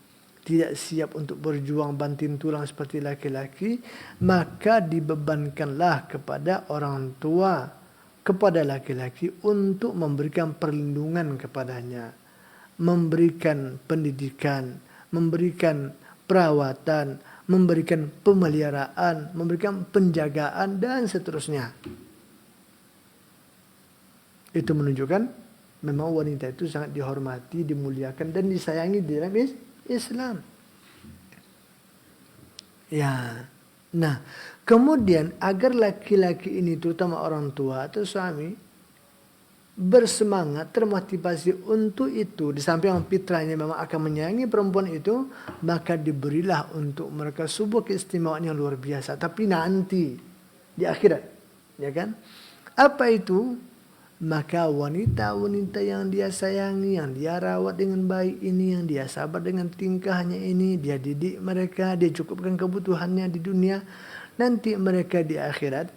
tidak siap untuk berjuang banting tulang seperti laki-laki, maka dibebankanlah kepada orang tua, kepada laki-laki untuk memberikan perlindungan kepadanya, memberikan pendidikan, memberikan perawatan, memberikan pemeliharaan, memberikan penjagaan, dan seterusnya. Itu menunjukkan memang wanita itu sangat dihormati, dimuliakan, dan disayangi di dalam Islam. Ya, nah kemudian agar laki-laki ini terutama orang tua atau suami bersemangat, termotivasi untuk itu, di samping fitrahnya memang akan menyayangi perempuan itu, maka diberilah untuk mereka sebuah keistimewaan yang luar biasa. Tapi nanti di akhirat, ya kan? Apa itu? Maka wanita-wanita yang dia sayangi, yang dia rawat dengan baik ini, yang dia sabar dengan tingkahnya ini, dia didik mereka, dia cukupkan kebutuhannya di dunia, nanti mereka di akhirat,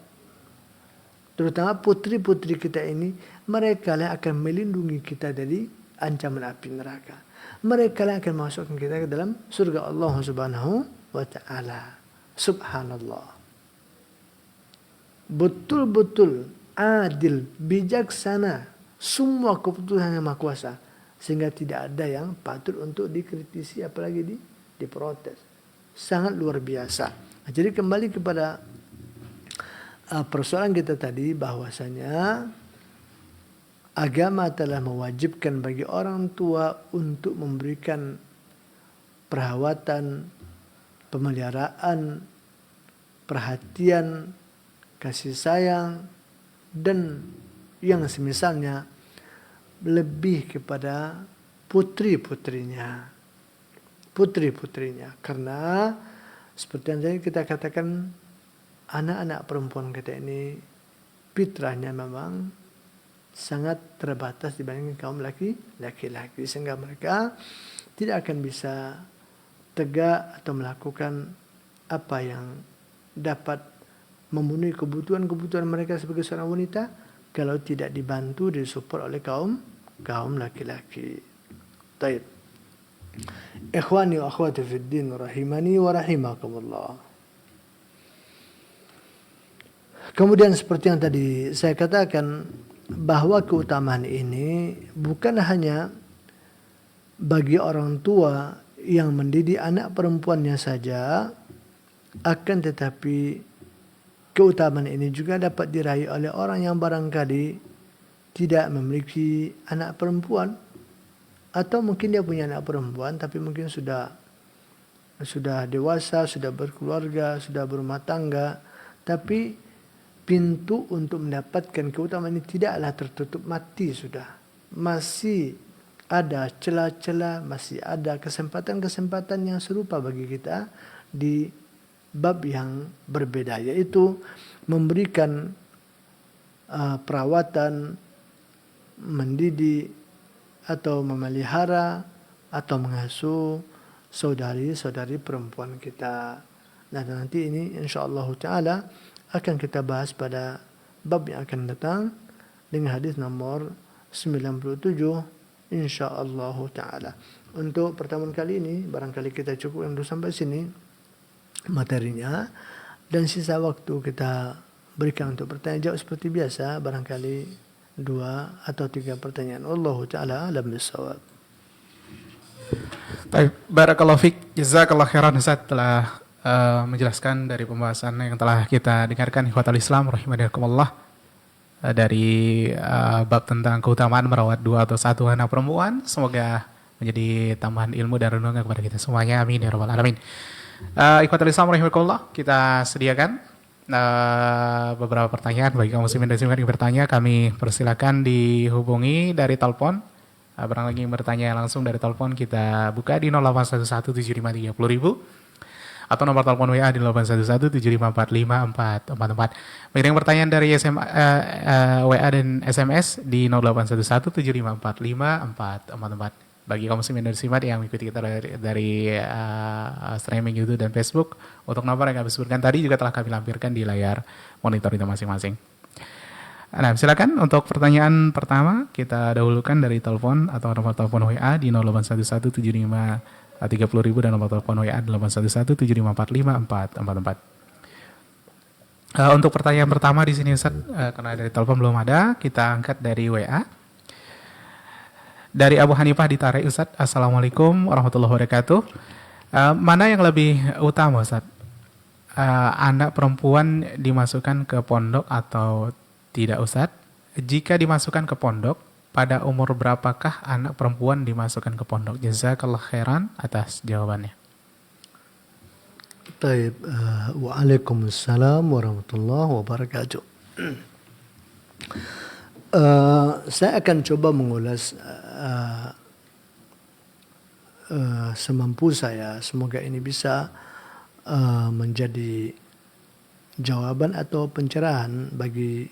terutama putri-putri kita ini, mereka lah akan melindungi kita dari ancaman api neraka. Mereka lah akan masukkan kita ke dalam surga Allah Subhanahu wa Ta'ala. Subhanallah. Betul-betul adil, bijaksana, semua keputusan yang Maha Kuasa, sehingga tidak ada yang patut untuk dikritisi apalagi diprotes. Sangat luar biasa. Nah, jadi kembali kepada persoalan kita tadi, bahwasanya agama telah mewajibkan bagi orang tua untuk memberikan perawatan, pemeliharaan, perhatian, kasih sayang, dan yang semisalnya, lebih kepada putri-putrinya. Karena seperti yang tadi kita katakan, anak-anak perempuan kita ini fitrahnya memang sangat terbatas dibandingkan kaum laki-laki, sehingga mereka tidak akan bisa tegak atau melakukan apa yang dapat memenuhi kebutuhan mereka sebagai seorang wanita kalau tidak dibantu, disupport oleh kaum laki-laki. Baik. Ikhwani wa akhwati fid din rahimani wa rahimakumullah. Kemudian seperti yang tadi saya katakan, bahwa keutamaan ini bukan hanya bagi orang tua yang mendidik anak perempuannya saja, akan tetapi keutamaan ini juga dapat diraih oleh orang yang barangkali tidak memiliki anak perempuan, atau mungkin dia punya anak perempuan tapi mungkin sudah dewasa, sudah berkeluarga, sudah berumah tangga, tapi pintu untuk mendapatkan keutamaan ini tidaklah tertutup mati sudah. Masih ada celah-celah, masih ada kesempatan-kesempatan yang serupa bagi kita di bab yang berbeda, yaitu memberikan perawatan, mendidik atau memelihara atau mengasuh saudari-saudari perempuan kita. Nah, nanti ini insyaallah taala akan kita bahas pada bab yang akan datang dengan hadis nomor 97 insyaallah taala. Untuk pertemuan kali ini barangkali kita cukup untuk sampai sini materinya, dan sisa waktu kita berikan untuk pertanyaan jawab seperti biasa, barangkali 2 atau 3 pertanyaan. Wallahu taala alam bisawab. Baik, barakallahu fik, jazakallahu khairan Ustaz telah menjelaskan dari pembahasan yang telah kita dengarkan. Ikhwatal Islam rahimakumullah. dari bab tentang keutamaan merawat 2 atau 1 anak perempuan. Semoga menjadi tambahan ilmu dan renungan kepada kita semuanya. Amin ya rabbal alamin. Ikhwatul Islam rahimakumullah, kita sediakan beberapa pertanyaan bagi kaum muslimin dan muslimat yang bertanya. Kami persilakan dihubungi dari telepon. Barang lagi yang bertanya langsung dari telepon, kita buka di 08117530.000 atau nomor telepon WA di 0811754544. Bagi yang pertanyaan dari WA dan SMS di 0811754544. Bagi kaum muslimin dan muslimat yang mengikuti kita dari streaming YouTube dan Facebook, untuk nomor yang kami sebutkan tadi juga telah kami lampirkan di layar monitor itu masing-masing. Nah, silakan untuk pertanyaan pertama kita dahulukan dari telepon atau nomor telepon WA di 08117530.000 dan nomor telepon WA 0811754544. Untuk pertanyaan pertama di sini Ustaz, karena dari telepon belum ada, kita angkat dari WA. Dari Abu Hanifah di Tarai, Ustaz. Assalamualaikum warahmatullahi wabarakatuh. Mana yang lebih utama, Ustaz? Anak perempuan dimasukkan ke pondok atau tidak, Ustaz? Jika dimasukkan ke pondok, pada umur berapakah anak perempuan dimasukkan ke pondok? Jazakallah khairan atas jawabannya. Taib, waalaikumsalam warahmatullahi wabarakatuh. Saya akan coba mengulas semampu saya. Semoga ini bisa menjadi jawaban atau pencerahan bagi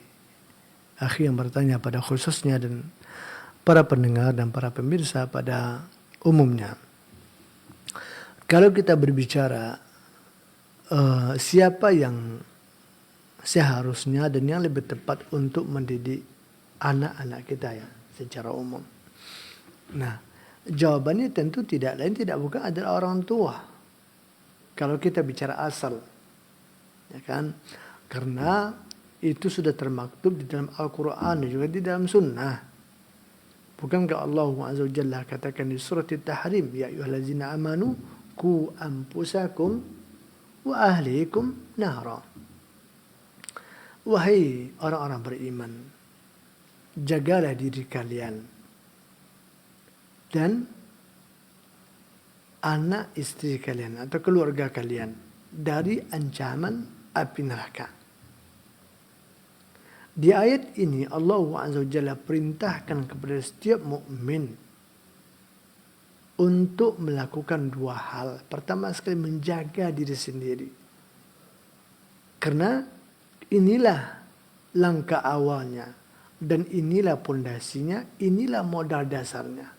akhi yang bertanya pada khususnya dan para pendengar dan para pemirsa pada umumnya. Kalau kita berbicara siapa yang seharusnya dan yang lebih tepat untuk mendidik anak-anak kita ya secara umum. Nah, jawabannya tentu tidak lain tidak bukan adalah orang tua. Kalau kita bicara asal, ya kan? Karena itu sudah termaktub di dalam Al-Quran dan juga di dalam Sunnah. Bukankah Allah Azza wa Jalla katakan di surat At-Tahrim, ya ayyuhallazina amanu qu anfusakum wa ahlikum nara. Wahai orang-orang beriman, jagalah diri kalian dan anak istri kalian atau keluarga kalian dari ancaman api neraka. Di ayat ini Allah Azza wa Jalla perintahkan kepada setiap mukmin untuk melakukan 2 hal. Pertama sekali menjaga diri sendiri. Karena inilah langkah awalnya dan inilah pondasinya, inilah modal dasarnya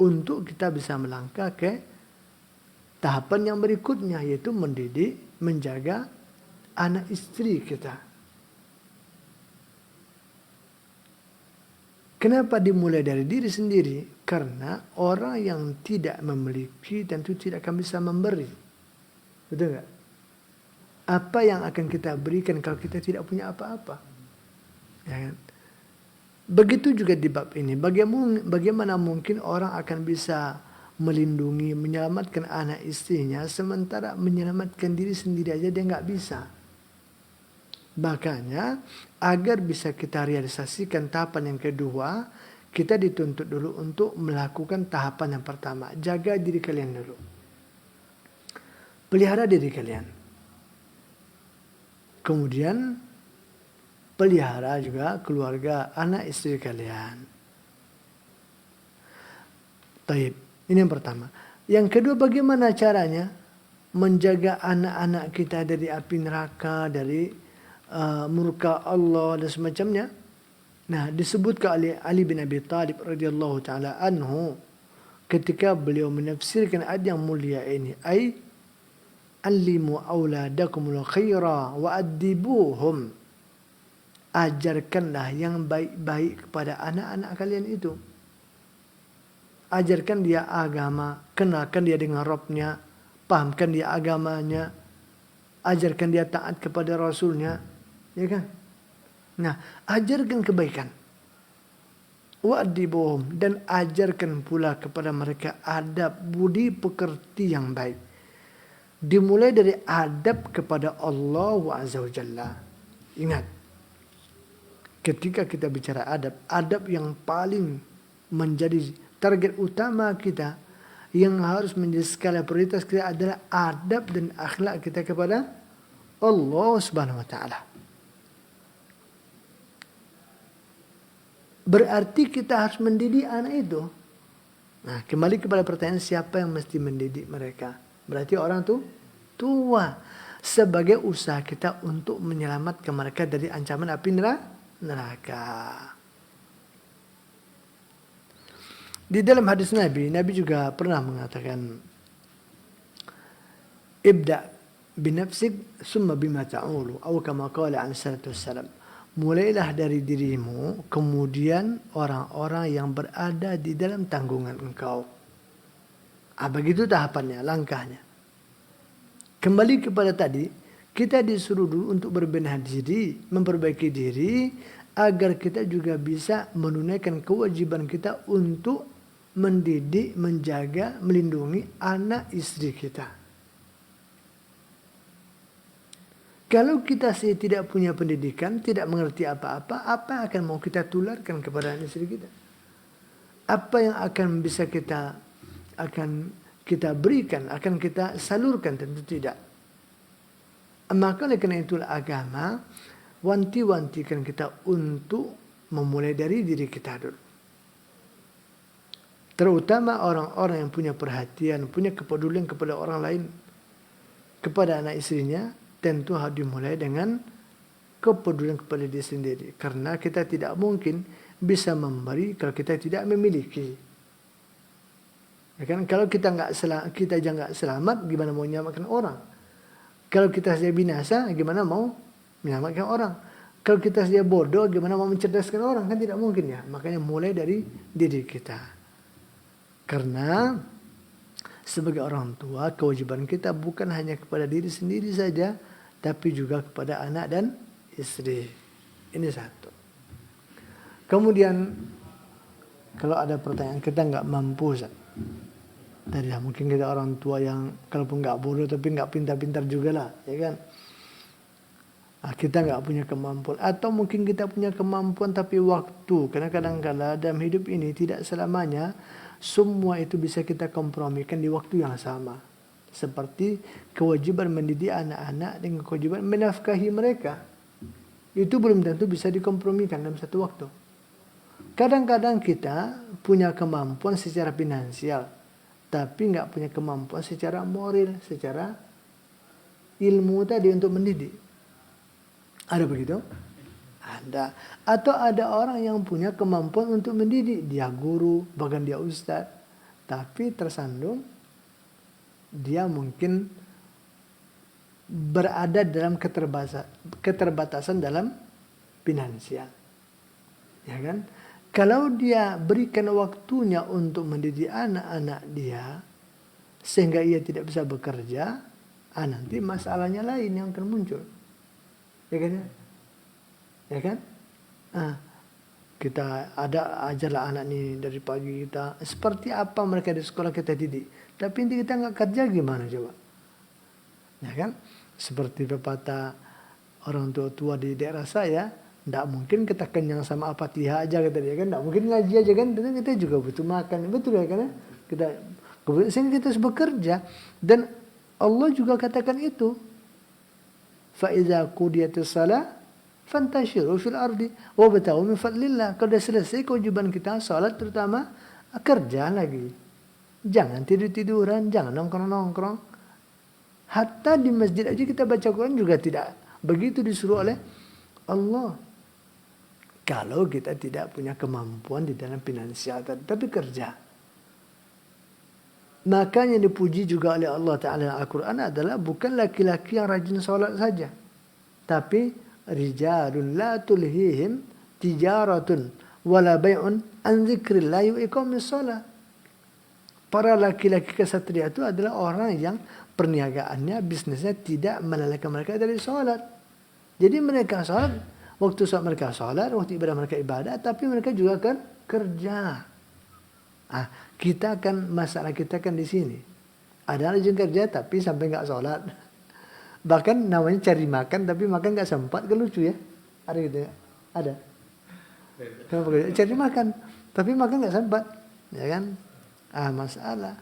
untuk kita bisa melangkah ke tahapan yang berikutnya, yaitu mendidik, menjaga anak istri kita. Kenapa dimulai dari diri sendiri? Karena orang yang tidak memiliki tentu tidak akan bisa memberi. Betul nggak? Apa yang akan kita berikan kalau kita tidak punya apa-apa? Ya kan? Begitu juga di bab ini. Bagaimana mungkin orang akan bisa melindungi, menyelamatkan anak istrinya, sementara menyelamatkan diri sendiri aja dia nggak bisa. Makanya agar bisa kita realisasikan tahapan yang kedua, kita dituntut dulu untuk melakukan tahapan yang pertama. Jaga diri kalian dulu. Pelihara diri kalian. Kemudian pelihara juga keluarga, anak istri kalian. Taib. Ini yang pertama. Yang kedua, bagaimana caranya menjaga anak-anak kita dari api neraka, dari murka Allah dan semacamnya. Nah, disebutkan oleh Ali bin Abi Thalib radhiyallahu taala anhu ketika beliau menafsirkan ayat yang mulia ini, ai allimu auladakumul khaira wa addibuhum. Ajarkanlah yang baik-baik kepada anak-anak kalian itu. Ajarkan dia agama, kenalkan dia dengan Rabbnya, pahamkan dia agamanya, ajarkan dia taat kepada Rasulnya, ya kan? Nah, ajarkan kebaikan. Wa'dibuhum, dan ajarkan pula kepada mereka adab budi pekerti yang baik. Dimulai dari adab kepada Allah Azza wa Jalla. Ingat, ketika kita bicara adab, adab yang paling menjadi target utama kita, yang harus menjadi skala prioritas kita adalah adab dan akhlak kita kepada Allah Subhanahu wa taala. Berarti kita harus mendidik anak itu. Nah, kembali kepada pertanyaan, siapa yang mesti mendidik mereka? Berarti orang tua. Sebagai usaha kita untuk menyelamatkan mereka dari ancaman api neraka. Di dalam hadis Nabi juga pernah mengatakan, ibda binafsik summa bima ta'ulu, atau kama qala alaihi salatu wassalam. Mulailah dari dirimu, kemudian orang-orang yang berada di dalam tanggungan engkau. Begitu tahapannya, langkahnya. Kembali kepada tadi, kita disuruh dulu untuk berbenah diri, memperbaiki diri, agar kita juga bisa menunaikan kewajiban kita untuk mendidik, menjaga, melindungi anak istri kita. Kalau kita tidak punya pendidikan, tidak mengerti apa-apa, apa yang akan mau kita tularkan kepada anak istri kita? Apa yang akan bisa kita berikan, akan kita salurkan? Tentu tidak. Maka oleh karena itulah agama wanti-wantikan kita untuk memulai dari diri kita dulu. Terutama orang-orang yang punya perhatian, punya kepedulian kepada orang lain, kepada anak istrinya, tentu harus dimulai dengan kepedulian kepada diri sendiri. Karena kita tidak mungkin bisa memberi kalau kita tidak memiliki. Ya kan? Kalau kita aja nggak selamat, gimana mau menyelamatkan orang? Kalau kita saja binasa, gimana mau menyelamatkan orang? Kalau kita saja bodoh, gimana mau mencerdaskan orang? Kan tidak mungkin ya. Makanya mulai dari diri kita. Karena sebagai orang tua, kewajiban kita bukan hanya kepada diri sendiri saja, tapi juga kepada anak dan istri. Ini satu. Kemudian, kalau ada pertanyaan, kita nggak mampu, tadi mungkin kita orang tua yang kalaupun nggak bodoh tapi nggak pintar-pintar juga lah, ya kan? Kita nggak punya kemampuan, atau mungkin kita punya kemampuan tapi waktu. Karena kadang-kadang dalam hidup ini tidak selamanya semua itu bisa kita kompromikan di waktu yang sama. Seperti kewajiban mendidik anak-anak dengan kewajiban menafkahi mereka. Itu belum tentu bisa dikompromikan dalam satu waktu. Kadang-kadang kita punya kemampuan secara finansial, tapi nggak punya kemampuan secara moral, secara ilmu tadi untuk mendidik. Ada begitu? Ada. Atau ada orang yang punya kemampuan untuk mendidik. Dia guru, bahkan dia ustadz. Tapi tersandung, dia mungkin berada dalam keterbatasan dalam finansial. Ya kan? Kalau dia berikan waktunya untuk mendidik anak-anak dia, sehingga ia tidak bisa bekerja, nanti masalahnya lain yang akan muncul. Ya kan? Ya kan? Kita ajarlah anak ini dari pagi kita. Seperti apa mereka di sekolah kita didik. Tapi nanti kita nggak kerja gimana coba? Ya kan? Seperti pepatah orang tua-tua di daerah saya, tidak mungkin kita kenyang sama Al-Fatihah aja kata dia kan. Tidak mungkin ngaji aja kan. Dan kita juga butuh makan. Betul ya kan? Sehingga kita harus bekerja. Dan Allah juga katakan itu. فَإِذَا قُضِيَتِ الصَّلَاةُ فَانْتَشِرُوا فِي الْأَرْضِ وَابْتَغُوا مِنْ فَضْلِ اللَّهِ. Kalau sudah selesai kewajiban kita, salat terutama, kerja lagi. Jangan tidur-tiduran, jangan nongkrong-nongkrong. Hatta di masjid aja kita baca Quran juga tidak begitu disuruh oleh Allah. Kalau kita tidak punya kemampuan di dalam finansial, tapi kerja. Maka yang dipuji juga oleh Allah Ta'ala dalam Al-Quran adalah bukan laki-laki yang rajin sholat saja. Tapi rijalun la tulhihim tijaratun wala bay'un an zikrillahi wa iqamis sholat. Para laki-laki kesatria itu adalah orang yang perniagaannya, bisnisnya tidak melalaikan mereka dari sholat. Jadi mereka sholat, waktu sholat mereka sholat, waktu ibadah mereka ibadah, tapi mereka juga kan kerja. Kita kan, masalah kita kan di sini. Ada rajin kerja tapi sampai nggak sholat. Bahkan namanya cari makan tapi makan nggak sempat, kan lucu ya? Ada gitu ya? Ada. Kenapa kerja? Cari makan. Tapi makan nggak sempat. Ya kan? Masalah.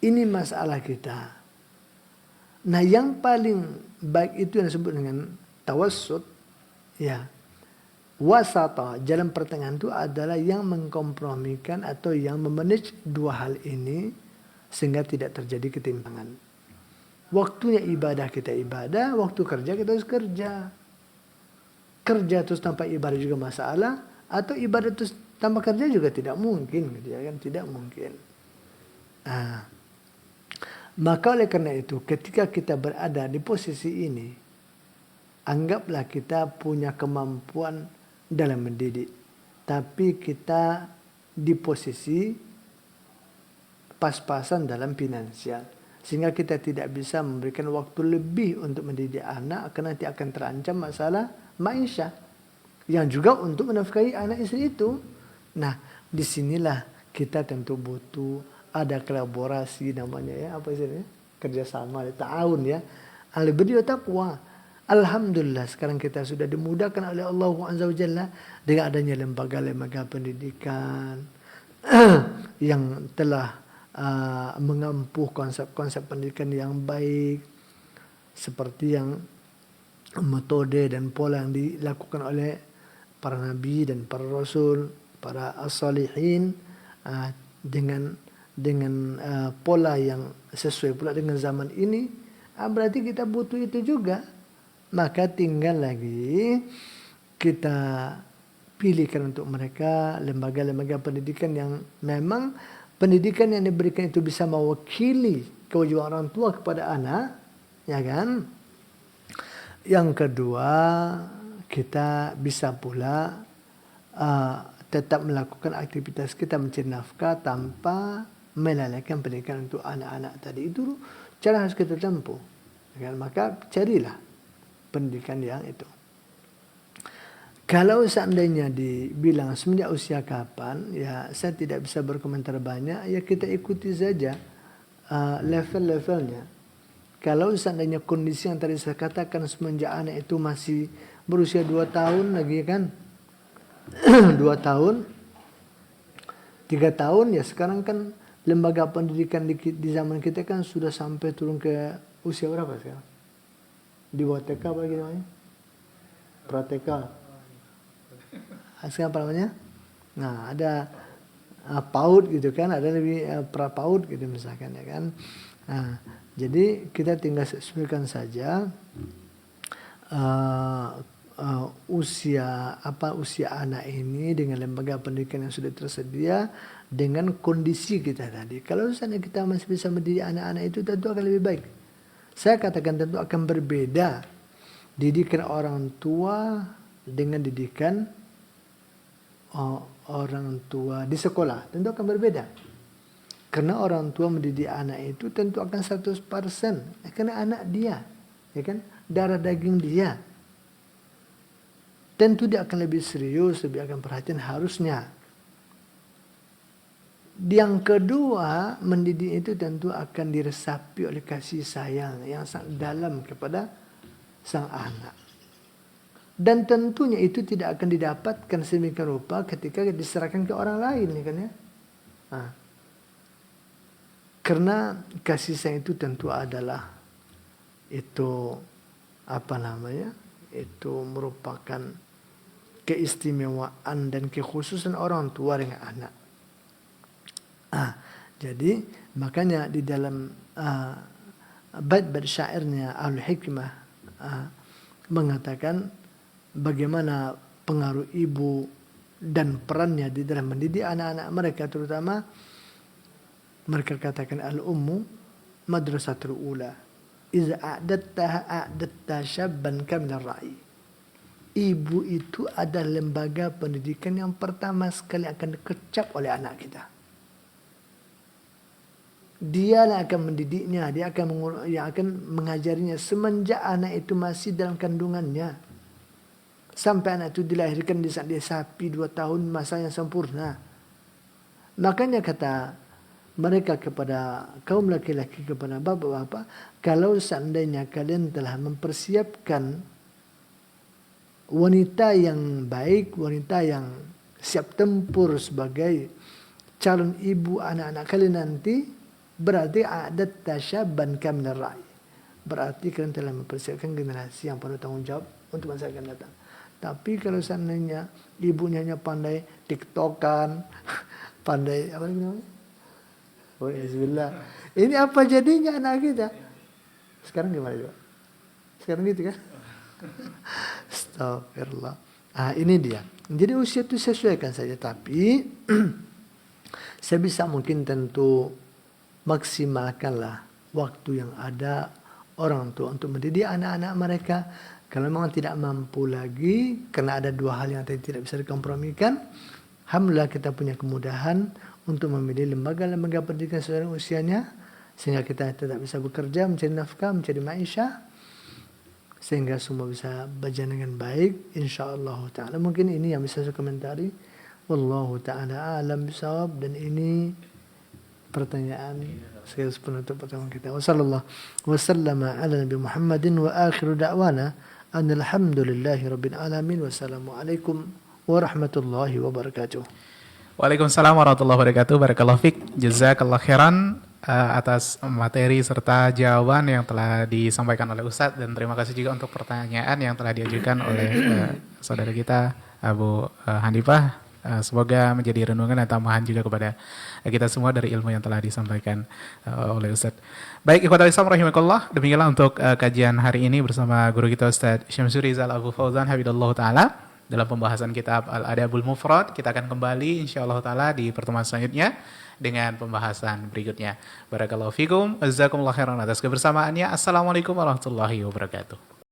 Ini masalah kita. Nah, yang paling baik itu yang disebut dengan tawassut. Ya. Wasata, jalan pertengahan itu adalah yang mengkompromikan atau yang memanage dua hal ini sehingga tidak terjadi ketimpangan. Waktunya ibadah kita ibadah, waktu kerja kita harus kerja. Kerja terus tanpa ibadah juga masalah, atau ibadah terus tanpa kerja juga tidak mungkin, gitu ya kan? Tidak mungkin. Nah, maka oleh karena itu, ketika kita berada di posisi ini, anggaplah kita punya kemampuan dalam mendidik, tapi kita di posisi pas-pasan dalam finansial, sehingga kita tidak bisa memberikan waktu lebih untuk mendidik anak, karena nanti akan terancam masalah maisha yang juga untuk menafkahi anak istri itu. Nah, disinilah kita tentu butuh ada kolaborasi namanya ya, apa istilahnya, kerjasama, ta'awun ya, al-birri wa taqwa. Alhamdulillah sekarang kita sudah dimudahkan oleh Allah Azza wa Jalla dengan adanya lembaga-lembaga pendidikan yang telah mengampuh konsep-konsep pendidikan yang baik, seperti yang metode dan pola yang dilakukan oleh para nabi dan para rasul, para as-salihin, dengan pola yang sesuai pula dengan zaman ini. Berarti kita butuh itu juga. Maka tinggal lagi kita pilihkan untuk mereka lembaga-lembaga pendidikan yang memang pendidikan yang diberikan itu bisa mewakili kewajiban orang tua kepada anak, ya kan? Yang kedua, kita bisa pula tetap melakukan aktivitas kita mencari nafkah tanpa melalaikan pendidikan untuk anak-anak tadi. Itu cara harus kita tempuh, ya kan? Maka carilah pendidikan yang itu. Kalau seandainya dibilang semenjak usia kapan, ya saya tidak bisa berkomentar banyak, ya kita ikuti saja level-levelnya. Kalau seandainya kondisi yang tadi saya katakan semenjak anak itu masih berusia 2 tahun lagi kan, 2 tahun, 3 tahun, ya sekarang kan lembaga pendidikan di zaman kita kan sudah sampai turun ke usia berapa sekarang? Di bawah TK apa lagi namanya? Pra-TK. Sekarang apa namanya? Nah, ada PAUD gitu kan, ada lebih pra-PAUD gitu misalkan ya kan. Nah, jadi kita tinggal sesuaikan saja usia anak ini dengan lembaga pendidikan yang sudah tersedia dengan kondisi kita tadi. Kalau misalnya kita masih bisa mendidik anak-anak itu, tentu akan lebih baik. Saya katakan tentu akan berbeda didikan orang tua dengan didikan orang tua di sekolah. Tentu akan berbeda. Karena orang tua mendidik anak itu tentu akan 100%. Karena anak dia, ya kan, darah daging dia. Tentu dia akan lebih serius, lebih akan perhatian harusnya. Yang kedua, mendidik itu tentu akan diresapi oleh kasih sayang yang sangat dalam kepada sang anak. Dan tentunya itu tidak akan didapatkan sedemikian rupa ketika diserahkan ke orang lain, ya kan ya. Nah, karena kasih sayang itu tentu adalah itu itu merupakan keistimewaan dan kekhususan orang tua dengan anak. Jadi makanya di dalam bait-bait syairnya Al-Hikmah mengatakan bagaimana pengaruh ibu dan perannya di dalam mendidik anak-anak mereka, terutama mereka katakan al-ummu madrasatul ula iza a'datta syabban kamil ra'i. Ibu itu adalah lembaga pendidikan yang pertama sekali akan dikecap oleh anak kita. Dia yang akan mendidiknya, dia akan mengajarinya semenjak anak itu masih dalam kandungannya. Sampai anak itu dilahirkan di saat dia sapi 2 tahun, masa yang sempurna. Makanya kata mereka kepada kaum laki-laki, kepada bapak-bapak, kalau seandainya kalian telah mempersiapkan wanita yang baik, wanita yang siap tempur sebagai calon ibu anak-anak kalian nanti, berarti adat tasyaban kaminar ra'i. Berarti kalian telah mempersiapkan generasi yang penuh tanggung jawab untuk masa akan datang. Tapi kalau seandainya ibunya hanya pandai tiktokan, pandai apa namanya? Oh, bismillah. Ini apa jadinya anak kita? Sekarang gimana juga? Sekarang gitu kan? Astagfirullah. Ini dia. Jadi usia itu sesuaikan saja. Tapi sebisa mungkin tentu maksimalkanlah waktu yang ada orang tua untuk mendidik anak-anak mereka. Kalau memang tidak mampu lagi, karena ada dua hal yang tidak bisa dikompromikan, alhamdulillah kita punya kemudahan untuk memilih lembaga-lembaga pendidikan sesuai usianya, sehingga kita tetap bisa bekerja, mencari nafkah, mencari maisha, sehingga semua bisa berjalan dengan baik, insyaallah ta'ala. Mungkin ini yang bisa saya komentari. Wallahu ta'ala alam bisawab. Dan ini pertanyaan sekaligus penutup pertemuan kita. Wassallallahu wasallama ala Nabi Muhammadin wa akhiru da'wana alhamdulillahi rabbil alamin. Wassalamualaikum warahmatullahi wabarakatuh. Waalaikumsalam warahmatullahi wabarakatuh. Barakallahu fiik. Jazakallah khairan atas materi serta jawaban yang telah disampaikan oleh Ustadz, dan terima kasih juga untuk pertanyaan yang telah diajukan oleh saudara kita Abu Hanifah. Semoga menjadi renungan dan tambahan juga kepada kita semua dari ilmu yang telah disampaikan oleh Ustadz. Baik, ikhwatal Islam rahimakumullah, demikianlah untuk kajian hari ini bersama guru kita Ustadz Syamsur Rizal Abu Fauzan hafidhallahu taala dalam pembahasan kitab Al-Adabul Mufrad. Kita akan kembali insyaallah taala di pertemuan selanjutnya dengan pembahasan berikutnya. Barakallahu fikum, jazakumullah khairan atas kebersamaannya. Assalamualaikum warahmatullahi wabarakatuh.